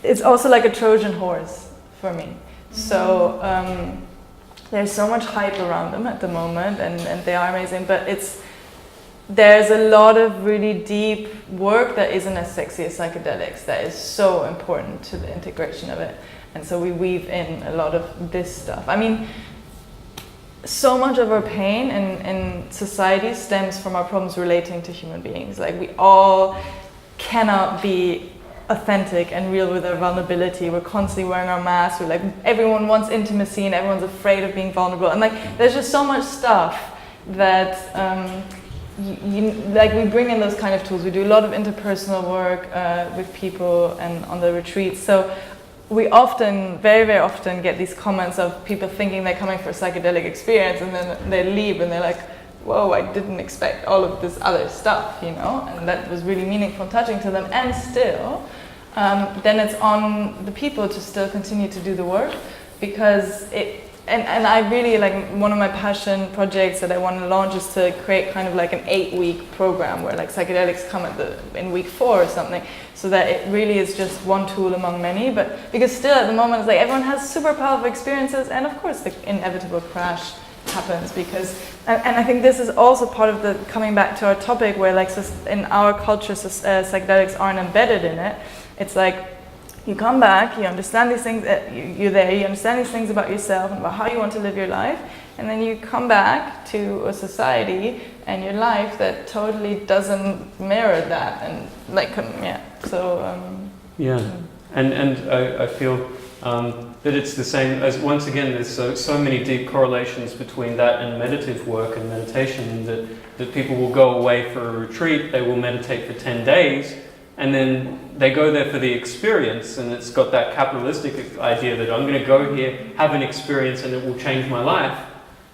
Speaker 2: it's also like a Trojan horse for me. So there's so much hype around them at the moment, and they are amazing. But there's a lot of really deep work that isn't as sexy as psychedelics that is so important to the integration of it. And so we weave in a lot of this stuff. I mean, so much of our pain in society stems from our problems relating to human beings. Like we all cannot be authentic and real with our vulnerability. We're constantly wearing our masks. We're like, everyone wants intimacy and everyone's afraid of being vulnerable. And like, there's just so much stuff that like we bring in those kind of tools. We do a lot of interpersonal work with people and on the retreats. So we often, very, very often get these comments of people thinking they're coming for a psychedelic experience and then they leave and they're like, whoa, I didn't expect all of this other stuff, you know? And that was really meaningful and touching to them. And still, then it's on the people to still continue to do the work, because and I really, like, one of my passion projects that I want to launch is to create kind of like an 8-week program where like psychedelics come in week 4 or something, so that it really is just one tool among many. But because still at the moment it's like everyone has super powerful experiences, and of course the inevitable crash happens, because and I think this is also part of the coming back to our topic, where like in our culture psychedelics aren't embedded in it. It's like you come back, you understand these things, you're there, you understand these things about yourself and about how you want to live your life, and then you come back to a society and your life that totally doesn't mirror that, and like, yeah, so...
Speaker 1: And I feel that it's the same as, once again, there's so many deep correlations between that and meditative work and meditation, that people will go away for a retreat, they will meditate for 10 days, and then they go there for the experience, and it's got that capitalistic idea that I'm going to go here, have an experience, and it will change my life,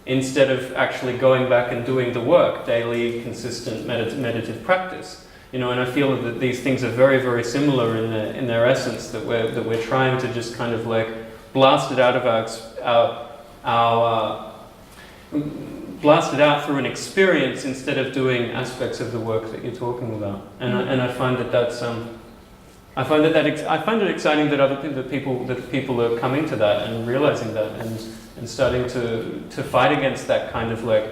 Speaker 1: instead of actually going back and doing the work, daily, consistent meditative practice. You know, and I feel that these things are very, very similar in their essence, that we're trying to just kind of like blast it out of blast it out through an experience, instead of doing aspects of the work that you're talking about. And I find that I find it exciting that people are coming to that and realizing that, and starting to fight against that kind of like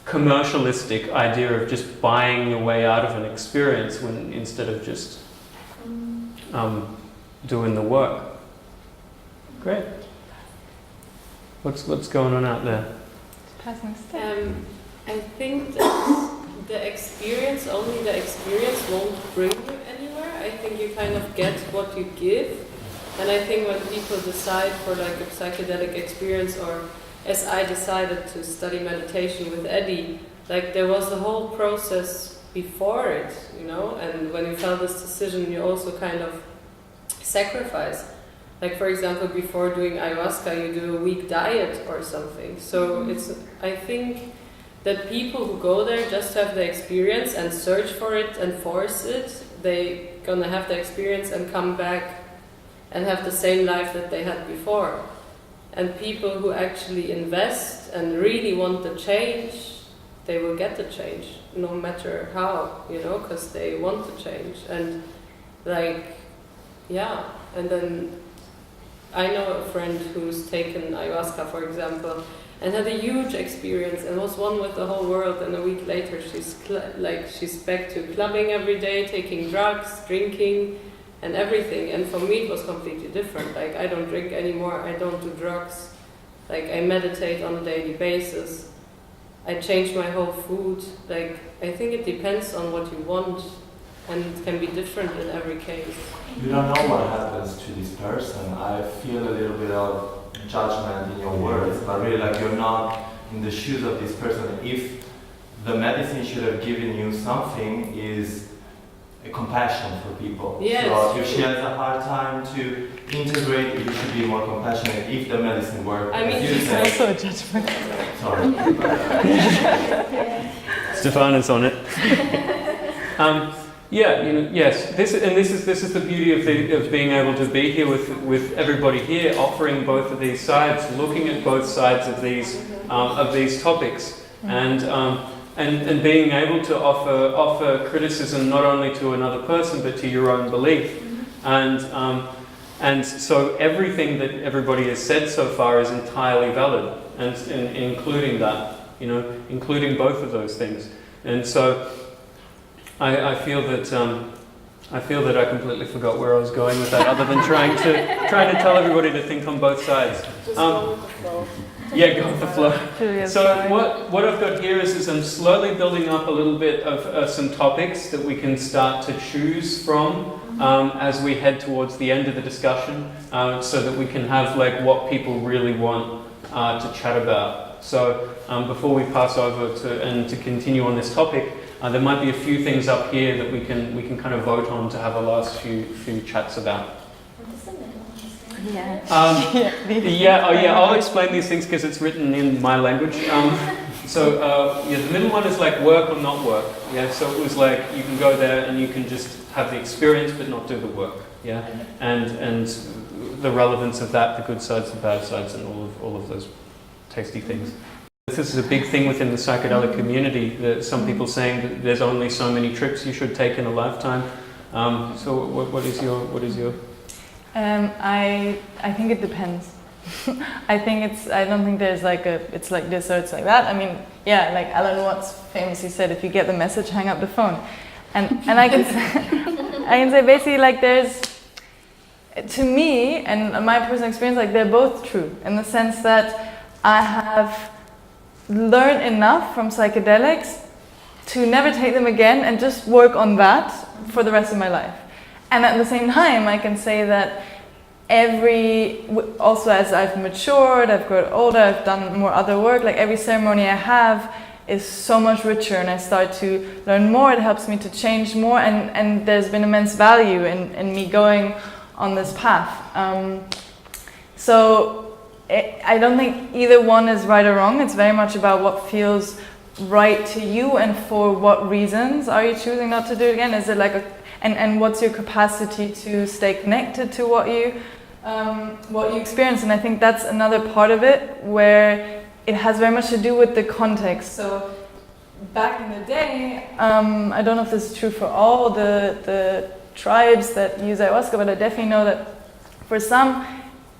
Speaker 1: commercialistic idea of just buying your way out of an experience, when instead of just doing the work. Great. What's going on out there?
Speaker 3: I think that the experience won't bring you anywhere. I think you kind of get what you give. And I think when people decide for like a psychedelic experience, or as I decided to study meditation with Eddie, like there was a whole process before it, you know, and when you felt this decision, you also kind of sacrifice. Like, for example, before doing ayahuasca, you do a week diet or something. So I think that people who go there just have the experience and search for it and force it, they're gonna have the experience and come back and have the same life that they had before. And people who actually invest and really want the change, they will get the change, no matter how, you know, because they want the change. And like, yeah, and then I know a friend who's taken ayahuasca, for example, and had a huge experience and was one with the whole world, and a week later she's back to clubbing every day, taking drugs, drinking, and everything. And for me it was completely different. Like, I don't drink anymore, I don't do drugs, like I meditate on a daily basis, I change my whole food. Like, I think it depends on what you want, and it can be different in every case.
Speaker 10: You don't know what happens to this person. I feel a little bit of judgment in your words, but really, like, you're not in the shoes of this person. If the medicine should have given you something is a compassion for people.
Speaker 3: Yes.
Speaker 10: So if she has a hard time to integrate, you should be more compassionate if the medicine works.
Speaker 3: I mean,
Speaker 10: As you
Speaker 2: It's
Speaker 10: say,
Speaker 2: also a judgment.
Speaker 10: sorry.
Speaker 1: Stefana's on it. Yeah, you know, yes. This is the beauty of being able to be here with everybody here, offering both of these sides, looking at both sides of these topics, and being able to offer criticism not only to another person but to your own belief, and so everything that everybody has said so far is entirely valid, and including that, you know, including both of those things, and so. I feel that I completely forgot where I was going with that, other than trying to tell everybody to think on both sides.
Speaker 5: Just go with the flow.
Speaker 1: Yeah, go with the flow. So what I've got here is I'm slowly building up a little bit of some topics that we can start to choose from as we head towards the end of the discussion, so that we can have like what people really want to chat about. So before we pass over to continue on this topic. There might be a few things up here that we can kind of vote on to have a last few chats about.
Speaker 8: Yeah.
Speaker 1: I'll explain these things because it's written in my language. The middle one is like work or not work. Yeah, so it was like you can go there and you can just have the experience but not do the work. Yeah, and the relevance of that, the good sides, the bad sides, and all of those tasty things. This is a big thing within the psychedelic community, that some people saying that there's only so many trips you should take in a lifetime. So what is your?
Speaker 2: I think it depends. I don't think there's it's like this or it's like that. I mean, yeah, like Alan Watts famously said, if you get the message, hang up the phone. And I can say basically like there's, to me and my personal experience, like they're both true in the sense that I have learn enough from psychedelics to never take them again and just work on that for the rest of my life. And at the same time, I can say that also as I've matured, I've grown older, I've done more other work, like every ceremony I have is so much richer and I start to learn more, it helps me to change more, and there's been immense value in me going on this path. I don't think either one is right or wrong. It's very much about what feels right to you and for what reasons are you choosing not to do it again. Is it like and what's your capacity to stay connected to what you experience? And I think that's another part of it where it has very much to do with the context. So back in the day, I don't know if this is true for all the tribes that use ayahuasca, but I definitely know that for some,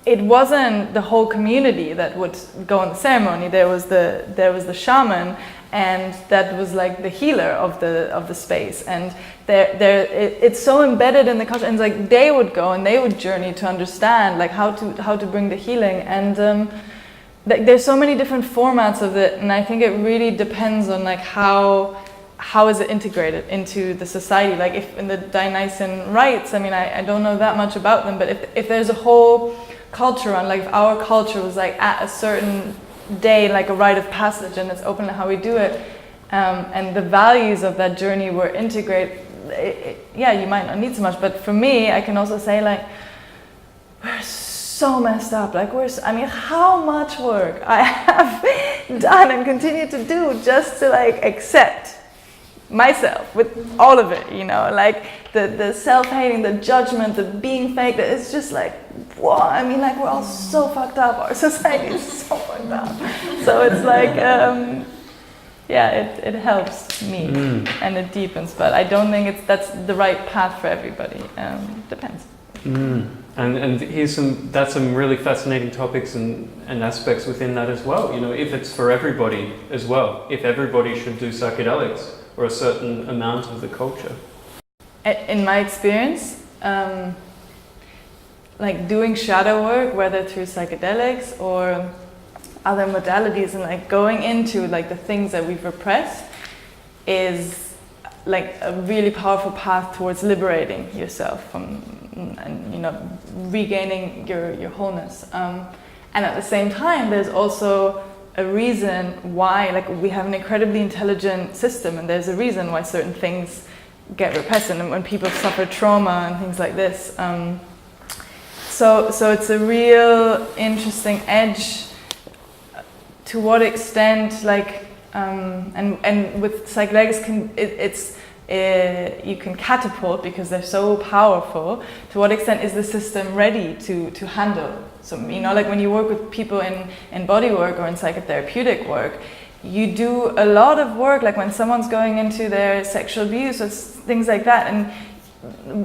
Speaker 2: it wasn't the whole community that would go on the ceremony. There was the shaman, and that was like the healer of the space. And it's so embedded in the culture. And it's like they would go and they would journey to understand like how to bring the healing. And there's so many different formats of it. And I think it really depends on like how is it integrated into the society. Like if in the Dionysian rites, I mean, I don't know that much about them, but if there's a whole culture on, like if our culture was like at a certain day like a rite of passage and it's open to how we do it, and the values of that journey were integrated, you might not need so much, but for me I can also say like we're so messed up, like how much work I have done and continue to do just to like accept myself with all of it, you know, like the self-hating, the judgment, the being fake, it's just like, whoa, I mean, like we're all so fucked up, our society is so fucked up. So it's like, it helps me and it deepens, but I don't think that's the right path for everybody. Depends.
Speaker 1: And that's some really fascinating topics and aspects within that as well. You know, if it's for everybody as well, if everybody should do psychedelics or a certain amount of the culture.
Speaker 2: In my experience, like doing shadow work, whether through psychedelics or other modalities, and like going into like the things that we've repressed, is like a really powerful path towards liberating yourself from, and you know, regaining your wholeness. And at the same time, there's also a reason why, like, we have an incredibly intelligent system, and there's a reason why certain things get repressed, and when people suffer trauma and things like this. So it's a real interesting edge. To what extent, like, and with psychedelics, you can catapult because they're so powerful. To what extent is the system ready to handle? So, you know, like when you work with people in body work or in psychotherapeutic work, you do a lot of work, like when someone's going into their sexual abuse or things like that, and,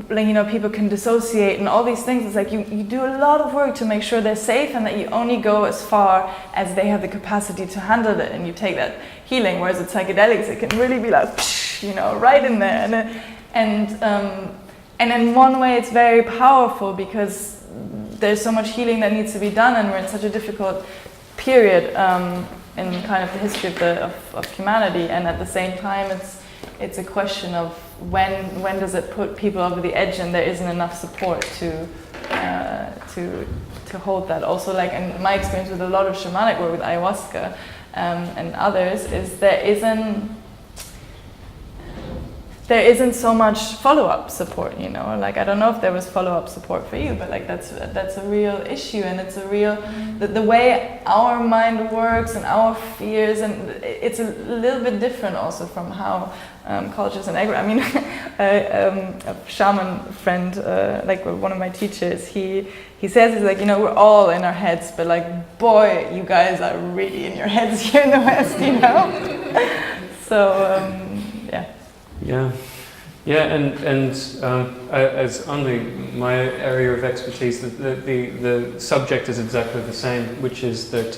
Speaker 2: like, you know, people can dissociate and all these things. It's like you do a lot of work to make sure they're safe, and that you only go as far as they have the capacity to handle it, and you take that healing. Whereas with psychedelics, it can really be like, you know, right in there. And in one way, it's very powerful because there's so much healing that needs to be done, and we're in such a difficult period in kind of the history of humanity. And at the same time, it's a question of when does it put people over the edge, and there isn't enough support to hold that. Also, like in my experience with a lot of shamanic work with ayahuasca and others, is there isn't so much follow-up support, you know. Like, I don't know if there was follow-up support for you, but like that's a real issue, and it's a real the way our mind works and our fears, and it's a little bit different also from how cultures and I mean, a shaman friend, like one of my teachers, he says, he's like, you know, we're all in our heads, but like, boy, you guys are really in your heads here in the West, you know. So
Speaker 1: yeah, and as only my area of expertise, the subject is exactly the same, which is that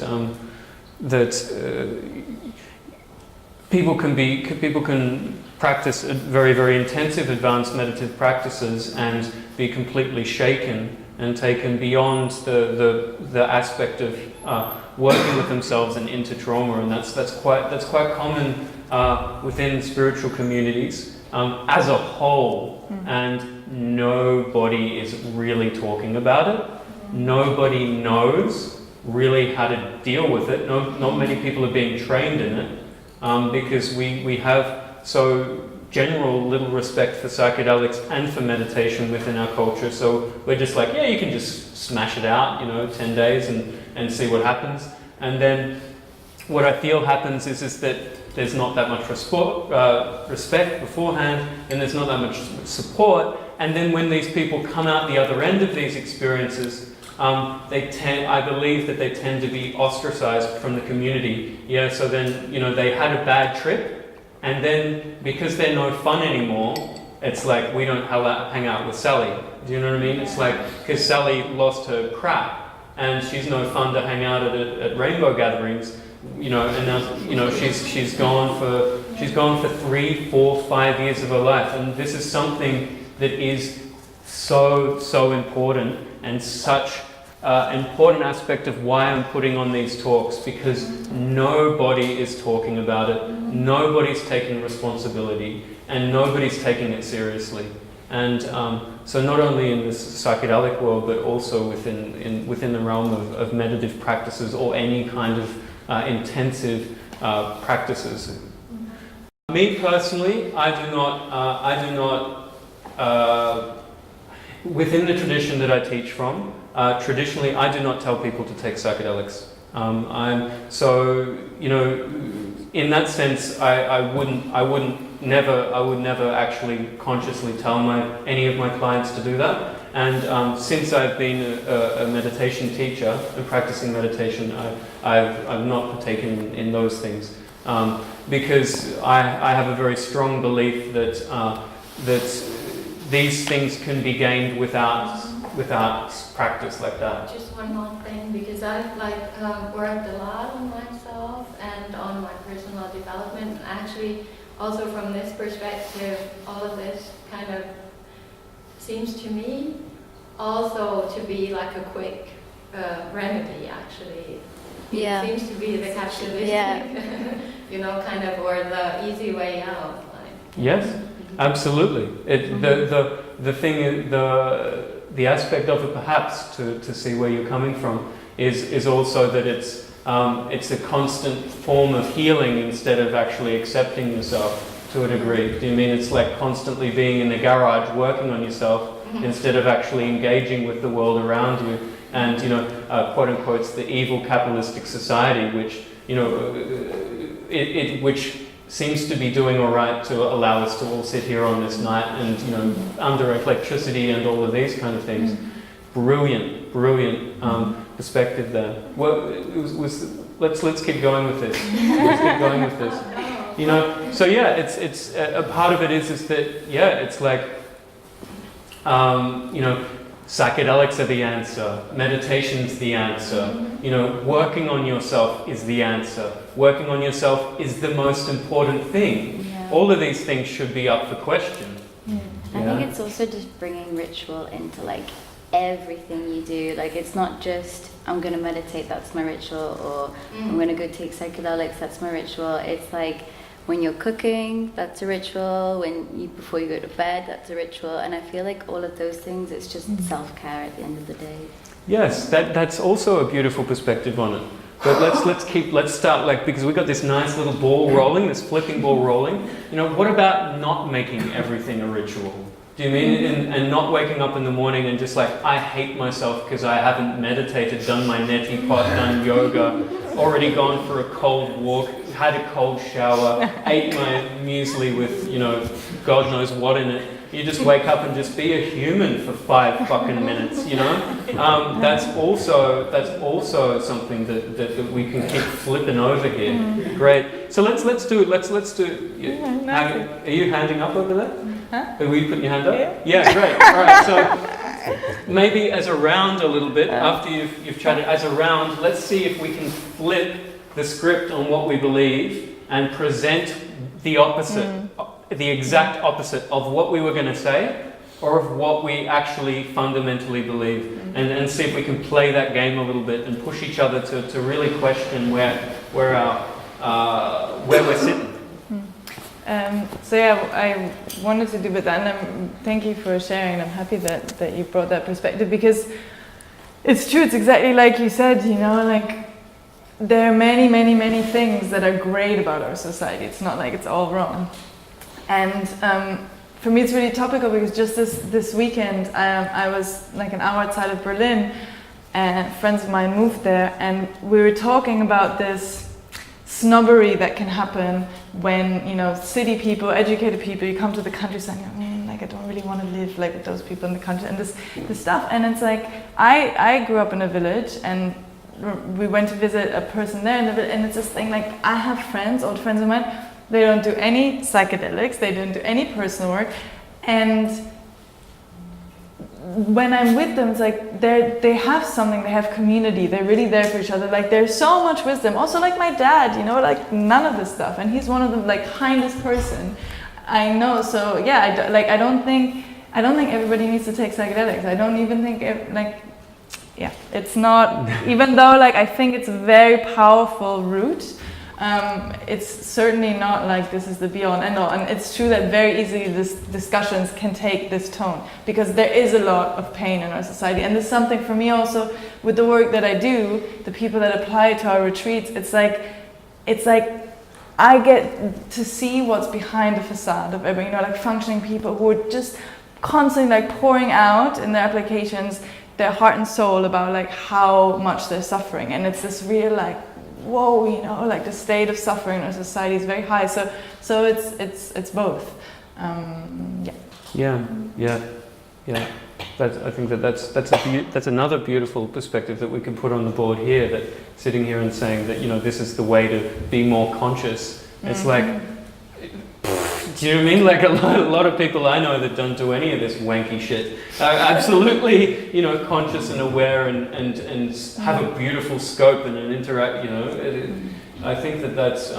Speaker 1: people can practice very, very intensive advanced meditative practices and be completely shaken and taken beyond the aspect of working with themselves and into trauma, and that's quite common within spiritual communities as a whole, and nobody is really talking about it. Nobody knows really how to deal with it. Not many people are being trained in it, because we have so general little respect for psychedelics and for meditation within our culture. So we're just like, yeah, you can just smash it out, 10 days and see what happens. And then what I feel happens is that there's not that much respect beforehand, and there's not that much support. And then when these people come out the other end of these experiences, I believe that they tend to be ostracized from the community. Yeah, so then, they had a bad trip, and then because they're no fun anymore, it's like, we don't hang out with Sally. Do you know what I mean? It's like, because Sally lost her crap, and she's no fun to hang out at rainbow gatherings, and now, she's gone for 3, 4, 5 years of her life, and this is something that is so important, and such important aspect of why I'm putting on these talks, because nobody is talking about it, nobody's taking responsibility, and nobody's taking it seriously. And so not only in this psychedelic world, but also within the realm of meditative practices or any kind of intensive practices. Me personally, I do not within the tradition that I teach from, traditionally I do not tell people to take psychedelics. In that sense, I would never actually consciously tell any of my clients to do that. And since I've been a meditation teacher and practicing meditation, I've not partaken in those things, because I have a very strong belief that these things can be gained without practice like that.
Speaker 9: Just one more thing, because I've worked a lot on myself and on my personal development. Actually, also from this perspective, all of this kind of seems to me also to be like a quick remedy, actually.
Speaker 8: Yeah.
Speaker 9: It seems to be the capitalistic, kind of, or the easy way out.
Speaker 1: Yes, absolutely. The thing is, the aspect of it, perhaps, to see where you're coming from, is also that it's a constant form of healing instead of actually accepting yourself to a degree. Do you mean it's like constantly being in the garage working on yourself instead of actually engaging with the world around you? And, you know, quote unquote, it's the evil capitalistic society, which, you know, which seems to be doing all right to allow us to all sit here on this night and, you know, under electricity and all of these kind of things. Brilliant perspective there. Well, let's keep going with this. Let's keep going with this. You know, so yeah, it's a part of it is that, yeah, it's like, you know, psychedelics are the answer, meditation's the answer, you know, working on yourself is the answer, working on yourself is the most important thing.
Speaker 8: Yeah.
Speaker 1: All of these things should be up for question.
Speaker 8: I think it's also just bringing ritual into like everything you do. Like it's not just I'm gonna meditate, that's my ritual, or I'm gonna go take psychedelics, that's my ritual. It's like when you're cooking, that's a ritual. Before you go to bed, that's a ritual. And I feel like all of those things, it's just self-care at the end of the day.
Speaker 1: Yes, that's also a beautiful perspective on it. But let's start, like, because we've got this nice little ball rolling, this flipping ball rolling. You know, what about not making everything a ritual? Do you mean, and not waking up in the morning and just like, I hate myself because I haven't meditated, done my neti pot, done yoga, already gone for a cold walk, had a cold shower, ate my muesli with, you know, God knows what in it. You just wake up and just be a human for 5 fucking minutes, you know? That's also something that we can keep flipping over here. Great. So let's do. Are you handing up over there?
Speaker 2: Huh?
Speaker 1: Are we putting your hand up? Yeah, great. All right. So maybe as a round a little bit after you've chatted, as a round, let's see if we can flip the script on what we believe and present the opposite. The exact opposite of what we were going to say or of what we actually fundamentally believe, and see if we can play that game a little bit and push each other to really question where we're sitting.
Speaker 2: So yeah, I wanted to do with that, and thank you for sharing. I'm happy that you brought that perspective, because it's true. It's exactly like you said, you know, like there are many, many, many things that are great about our society. It's not like it's all wrong. And for me, it's really topical because just this weekend, I was like an hour outside of Berlin, and friends of mine moved there, and we were talking about this snobbery that can happen when, you know, city people, educated people, you come to the countryside and you're like, I don't really want to live like with those people in the country, and this stuff. And it's like, I grew up in a village, and we went to visit a person there in the village, and it's this thing like, I have friends, old friends of mine. They don't do any psychedelics, they don't do any personal work, and when I'm with them, it's like they have something, they have community, they're really there for each other, like there's so much wisdom. Also like my dad, you know, like none of this stuff, and he's one of the like kindest person I know. So yeah, I don't think everybody needs to take psychedelics. I don't even think it's not, even though like I think it's a very powerful route. It's certainly not like this is the be-all and end-all, and it's true that very easily this discussions can take this tone, because there is a lot of pain in our society, and there's something for me also with the work that I do, the people that apply to our retreats, it's like I get to see what's behind the facade of everybody, you know, like functioning people who are just constantly like pouring out in their applications their heart and soul about like how much they're suffering, and it's this real like, whoa, you know, like the state of suffering in our society is very high. So it's both. Yeah.
Speaker 1: I think that's another beautiful perspective that we can put on the board here. That sitting here and saying that, you know, this is the way to be more conscious. It's like, do you know what I mean? Like a lot of people I know that don't do any of this wanky shit are absolutely, you know, conscious and aware and have a beautiful scope and an interact. You know, I think that's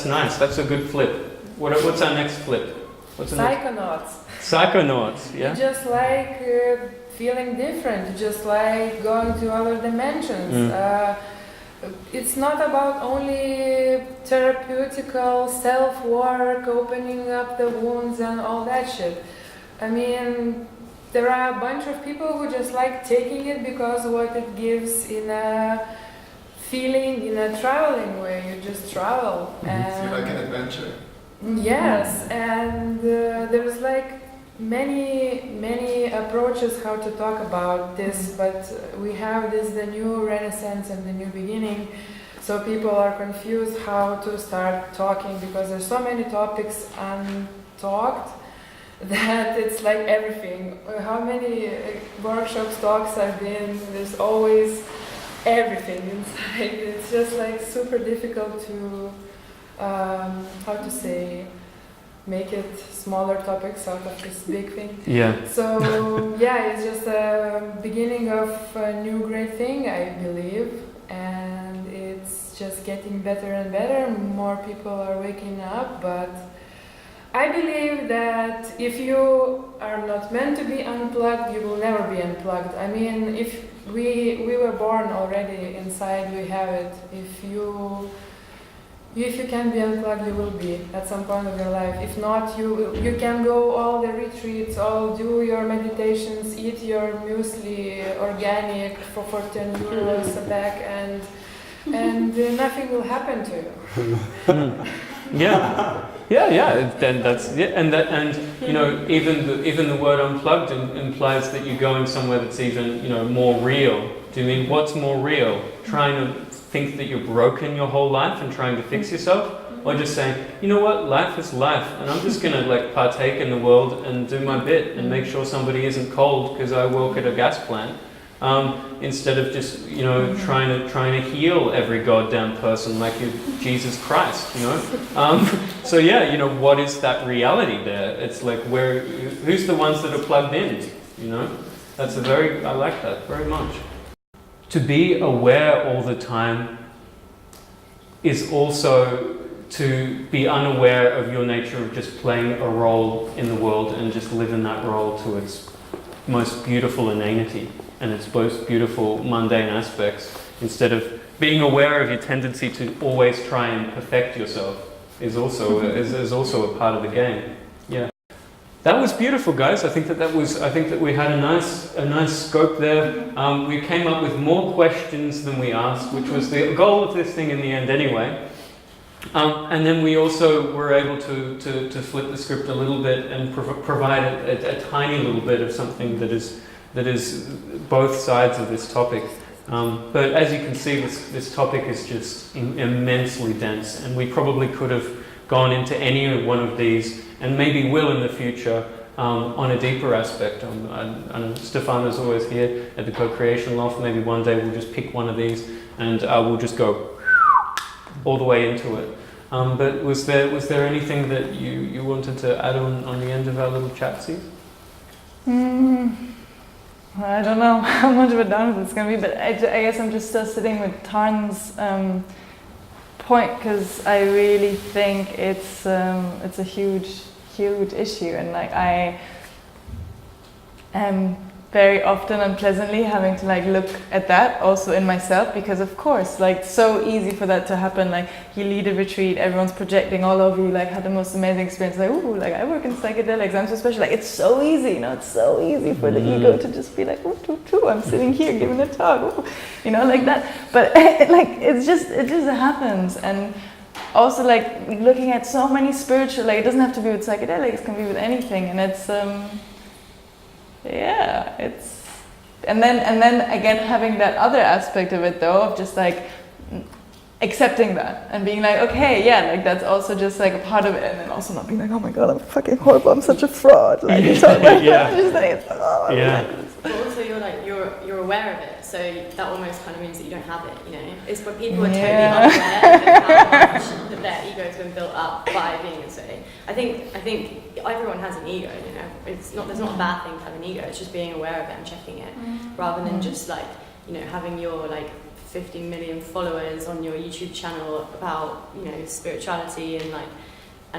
Speaker 1: nice. That's a good flip. What's our next flip?
Speaker 11: Psychonauts.
Speaker 1: Psychonauts, yeah.
Speaker 11: You just like feeling different. You just like going to other dimensions. It's not about only therapeutical self-work, opening up the wounds and all that shit. I mean, there are a bunch of people who just like taking it because what it gives in a feeling in a traveling way. You just travel.
Speaker 7: It's like an adventure.
Speaker 11: Yes, and there's like many approaches how to talk about this, but we have the new renaissance and the new beginning. So people are confused how to start talking because there's so many topics untalked that it's like everything. How many workshops, talks I've been, there's always everything inside. It's just like super difficult to, how to say, make it smaller topics out of this big thing.
Speaker 1: Yeah.
Speaker 11: So yeah, it's just a beginning of a new great thing, I believe, and it's just getting better and better. More people are waking up, but I believe that if you are not meant to be unplugged, you will never be unplugged. I mean, if we were born already inside, we have it. If you can be unplugged, you will be at some point of your life. If not, you can go all the retreats, do your meditations, eat your muesli organic for 10 euros a bag, and nothing will happen to you.
Speaker 1: Yeah. Then and you know, even the word unplugged implies that you're going somewhere that's even more real. Do you mean what's more real? Trying to think that you're broken your whole life and trying to fix yourself, or just saying, you know what, life is life, and I'm just gonna like partake in the world and do my bit and make sure somebody isn't cold because I work at a gas plant, instead of just trying to heal every goddamn person like you're Jesus Christ, So yeah, what is that reality there? It's like who's the ones that are plugged in? That's I like that very much. To be aware all the time is also to be unaware of your nature of just playing a role in the world and just live in that role to its most beautiful inanity and its most beautiful mundane aspects, instead of being aware of your tendency to always try and perfect yourself is also a part of the game. Yeah. That was beautiful, guys. I think that we had a nice scope there. We came up with more questions than we asked, which was the goal of this thing in the end, anyway. And then we also were able to flip the script a little bit and provide a tiny little bit of something that is both sides of this topic. But as you can see, this topic is just immensely dense, and we probably could have gone into any one of these, and maybe will in the future, on a deeper aspect. I know Stefana's always here at the Co-Creation Loft. Maybe one day we'll just pick one of these and we'll just go all the way into it. But was there anything that you wanted to add on the end of our little chat-seat?
Speaker 2: I don't know how much of a download it's going to be, but I guess I'm just still sitting with Tarn's point, because I really think it's a huge issue, and like I am very often unpleasantly having to like look at that also in myself, because of course like so easy for that to happen. Like you lead a retreat, everyone's projecting all over you, like had the most amazing experience, like ooh, like I work in psychedelics, I'm so special. Like it's so easy, it's so easy for the ego to just be like, ooh, I'm sitting here giving a talk, ooh, like that. But like it just happens. And also like looking at so many spiritual, like it doesn't have to be with psychedelics, it can be with anything, and it's and then again having that other aspect of it though, of just like accepting that and being like, okay, yeah, like that's also just like a part of it, and then also not being like, oh my god, I'm fucking horrible, I'm such a fraud, like just like, oh,
Speaker 12: but also you're aware of it, so that almost kind of means that you don't have it, It's when people are totally unaware of how much that their ego has been built up by being in state. I think everyone has an ego, there's not a bad thing to have an ego, it's just being aware of it and checking it, rather than just like, having your like 50 million followers on your YouTube channel about, spirituality and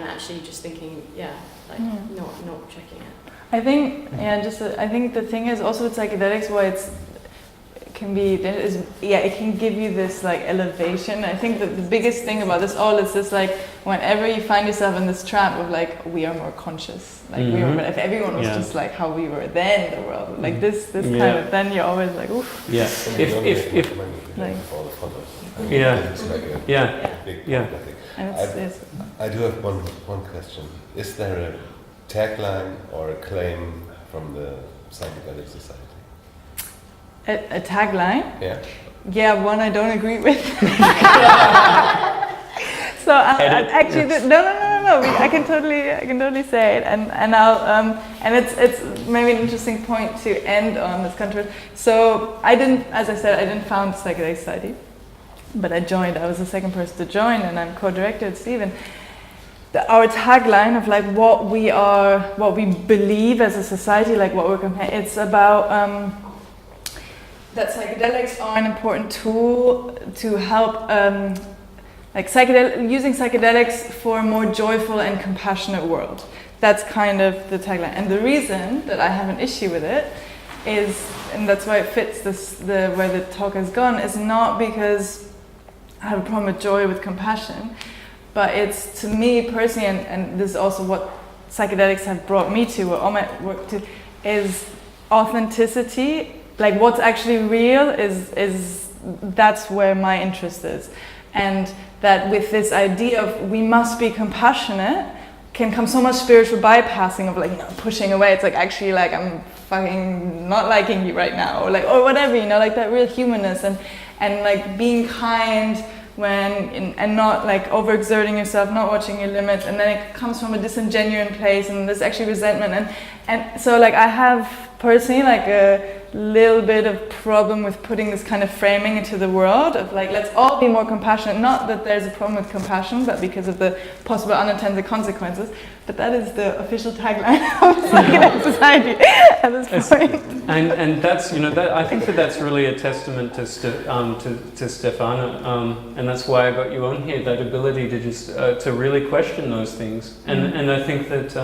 Speaker 12: actually just thinking, not checking it.
Speaker 2: I think, I think the thing is also with psychedelics, why it can give you this like elevation. I think that the biggest thing about this all is just like whenever you find yourself in this trap of like, we are more conscious, like if everyone was just like how we were then in the world, like this kind of, then you're always like, oof.
Speaker 1: Yeah. If
Speaker 2: like,
Speaker 13: I mean,
Speaker 1: Yeah.
Speaker 13: It's like a
Speaker 1: Yeah.
Speaker 13: big
Speaker 1: Yeah.
Speaker 13: I think.
Speaker 2: And
Speaker 13: I do have one question. Is there a tagline or a claim from the Psychedelic Society?
Speaker 2: a tagline.
Speaker 13: Yeah.
Speaker 2: Yeah, one I don't agree with. So actually, no. I can totally say it, and I'll and it's maybe an interesting point to end on this controversy. So I didn't, as I said, I didn't found the Psychedelic Society, but I joined. I was the second person to join, and I'm co-director with Stephen. Our tagline of like what we believe as a society, like what we're comparing, it's about that psychedelics are an important tool to help. Using psychedelics for a more joyful and compassionate world. That's kind of the tagline. And the reason that I have an issue with it is, and that's why it fits where the talk has gone, is not because I have a problem with joy, with compassion, but it's, to me personally, and this is also what psychedelics have brought me to, or all my work to, is authenticity. Like what's actually real is that's where my interest is. And that with this idea of we must be compassionate can come so much spiritual bypassing of like, you know, pushing away. It's like actually like I'm fucking not liking you right now, or like, or whatever, you know, like that real humanness and like being kind and not like overexerting yourself, not watching your limits, and then it comes from a disingenuine place and there's actually resentment and so like I have personally like a little bit of problem with putting this kind of framing into the world of like, let's all be more compassionate. Not that there's a problem with compassion, but because of the possible unintended consequences. But that is the official tagline of Psychedelic Society at this point.
Speaker 1: And that's, you know, that I think that's really a testament to Stefana, and that's why I got you on here. That ability to just to really question those things, and I think that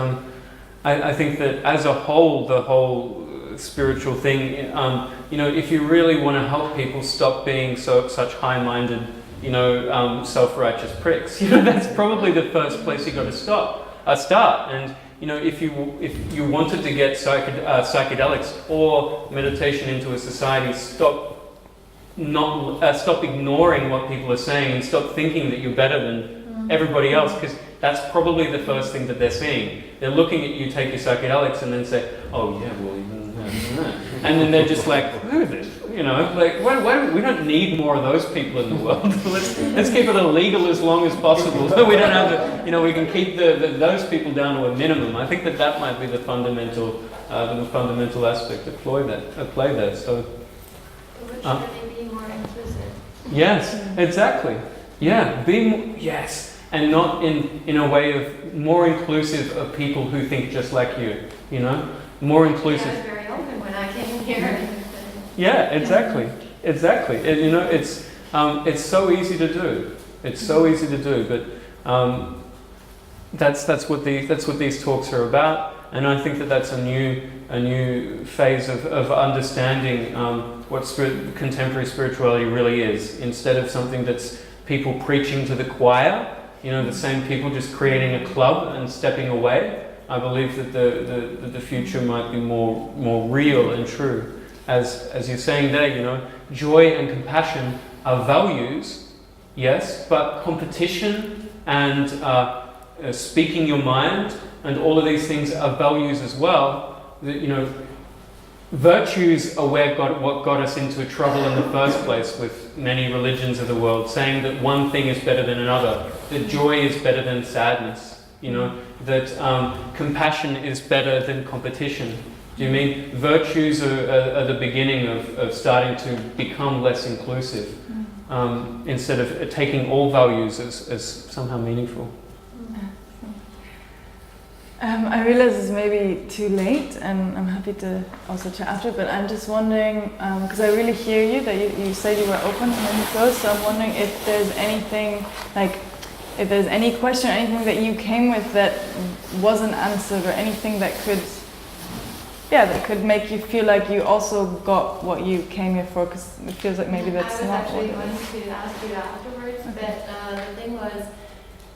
Speaker 1: I think that as a whole, the whole spiritual thing, you know, if you really want to help people stop being such high-minded, you know, self-righteous pricks, you know, that's probably the first place you got to start. And you know, if you wanted to get psychedelics or meditation into a society, stop ignoring what people are saying and stop thinking that you're better than everybody else, because that's probably the first thing that they're seeing. They're looking at you take your psychedelics and then say, oh yeah, well, and then they're just like, you know, like we don't need more of those people in the world. let's keep it illegal as long as possible, so we don't have to, you know, we can keep those people down to a minimum. I think that might be the fundamental aspect at play there. So,
Speaker 9: which really be more inclusive.
Speaker 1: Yes, exactly. Yeah, yes, and not in a way of more inclusive of people who think just like you. You know, more inclusive.
Speaker 9: I was very open when I came here.
Speaker 1: Yeah, exactly. You know, it's so easy to do. It's so easy to do, but that's what these talks are about, and I think that that's a new phase of understanding what contemporary spirituality really is, instead of something that's people preaching to the choir. You know, the same people just creating a club and stepping away. I believe that the future might be more real and true. As you're saying there, you know, joy and compassion are values, yes, but competition and speaking your mind and all of these things are values as well. You know, virtues are what got us into trouble in the first place with many religions of the world, saying that one thing is better than another, that joy is better than sadness, you know, that compassion is better than competition. Do you mean virtues are the beginning of starting to become less inclusive, instead of taking all values as somehow meaningful?
Speaker 2: I realize it's maybe too late, and I'm happy to also chat after, but I'm just wondering, because I really hear you, that you said you were open to many goes, so I'm wondering if there's anything, like, if there's any question or anything that you came with that wasn't answered, or anything that could make you feel like you also got what you came here for, because it feels like maybe that's not what it is.
Speaker 9: I was actually going to ask you afterwards, but the thing was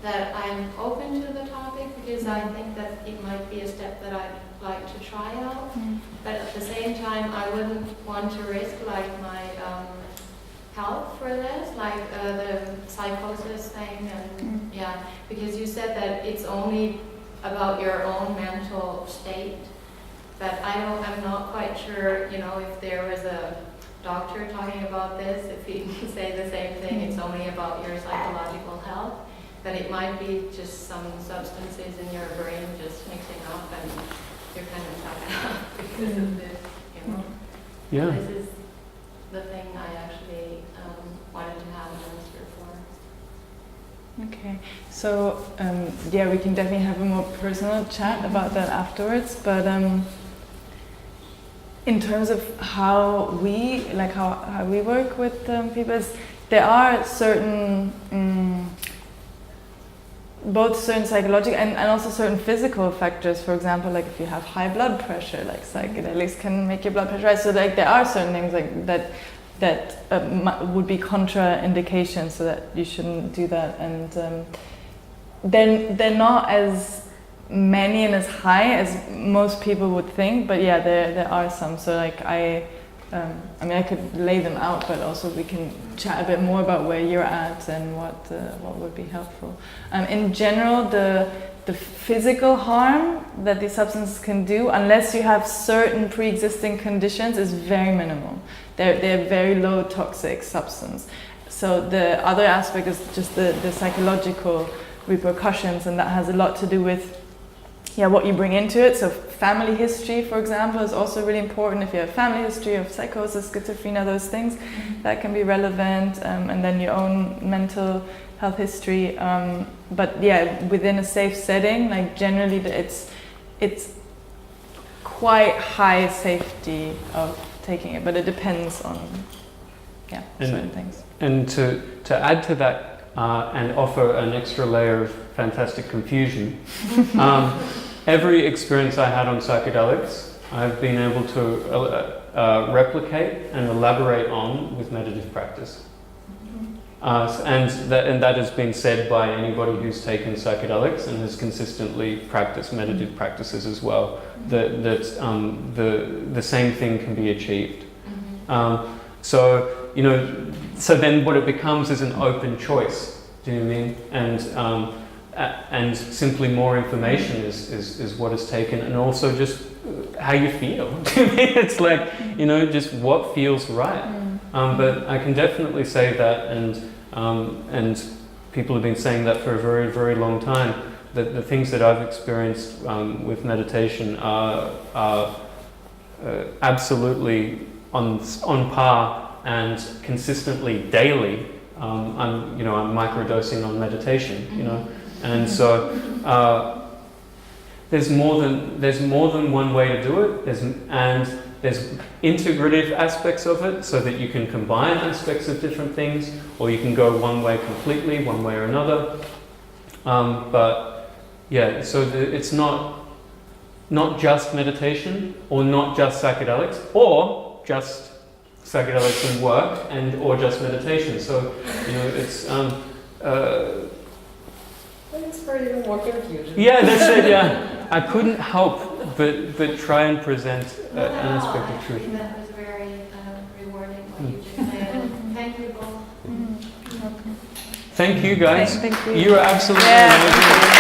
Speaker 9: that I'm open to the topic because I think that it might be a step that I'd like to try out, but at the same time I wouldn't want to risk like my help for this, like the psychosis thing, and yeah, because you said that it's only about your own mental state, but I'm not quite sure, you know, if there was a doctor talking about this, if he would say the same thing, it's only about your psychological health, but it might be just some substances in your brain just mixing up and you're kind of fucking up because of this, you know.
Speaker 1: Yeah.
Speaker 9: This is the thing I actually wanted to have an answer for.
Speaker 2: Okay, so yeah, we can definitely have a more personal chat about that afterwards, but in terms of how we work with people, there are certain both certain psychological and also certain physical factors. For example, like if you have high blood pressure, like psychedelics can make your blood pressure rise. So like there are certain things like that would be contraindications, so that you shouldn't do that. And they're not as many and as high as most people would think, but yeah, there are some. So like I mean, I could lay them out, but also we can chat a bit more about where you're at and what would be helpful. In general, the physical harm that these substances can do, unless you have certain pre-existing conditions, is very minimal. They're very low toxic substance. So the other aspect is just the psychological repercussions, and that has a lot to do with what you bring into it. So family history, for example, is also really important. If you have family history of psychosis, schizophrenia, those things, that can be relevant, and then your own mental health history. But yeah, within a safe setting, like generally it's quite high safety of taking it, but it depends on certain things.
Speaker 1: And to add to that and offer an extra layer of fantastic confusion, every experience I had on psychedelics, I've been able to replicate and elaborate on with meditative practice. And that has been said by anybody who's taken psychedelics and has consistently practiced meditative practices as well, that the same thing can be achieved. So, you know, so then what it becomes is an open choice, do you know what I mean? And simply more information is what is taken, and also just how you feel. It's like, you know, just what feels right. But I can definitely say that, and people have been saying that for a very, very long time, that the things that I've experienced with meditation are absolutely on par and consistently daily. I'm microdosing on meditation, you know. And so there's more than one way to do it. There's integrative aspects of it, so that you can combine aspects of different things, or you can go one way completely, one way or another. But yeah, so it's not just meditation, or not just psychedelics, or just psychedelics and work, or just meditation. So, you know, it's
Speaker 5: thanks for even more confusion.
Speaker 1: Yeah, that's it. Yeah, I couldn't help but try and present an aspect of truth.
Speaker 9: I think that was very rewarding what you just said. Thank you both.
Speaker 1: Thank you, guys.
Speaker 2: Thank you.
Speaker 1: You are absolutely amazing.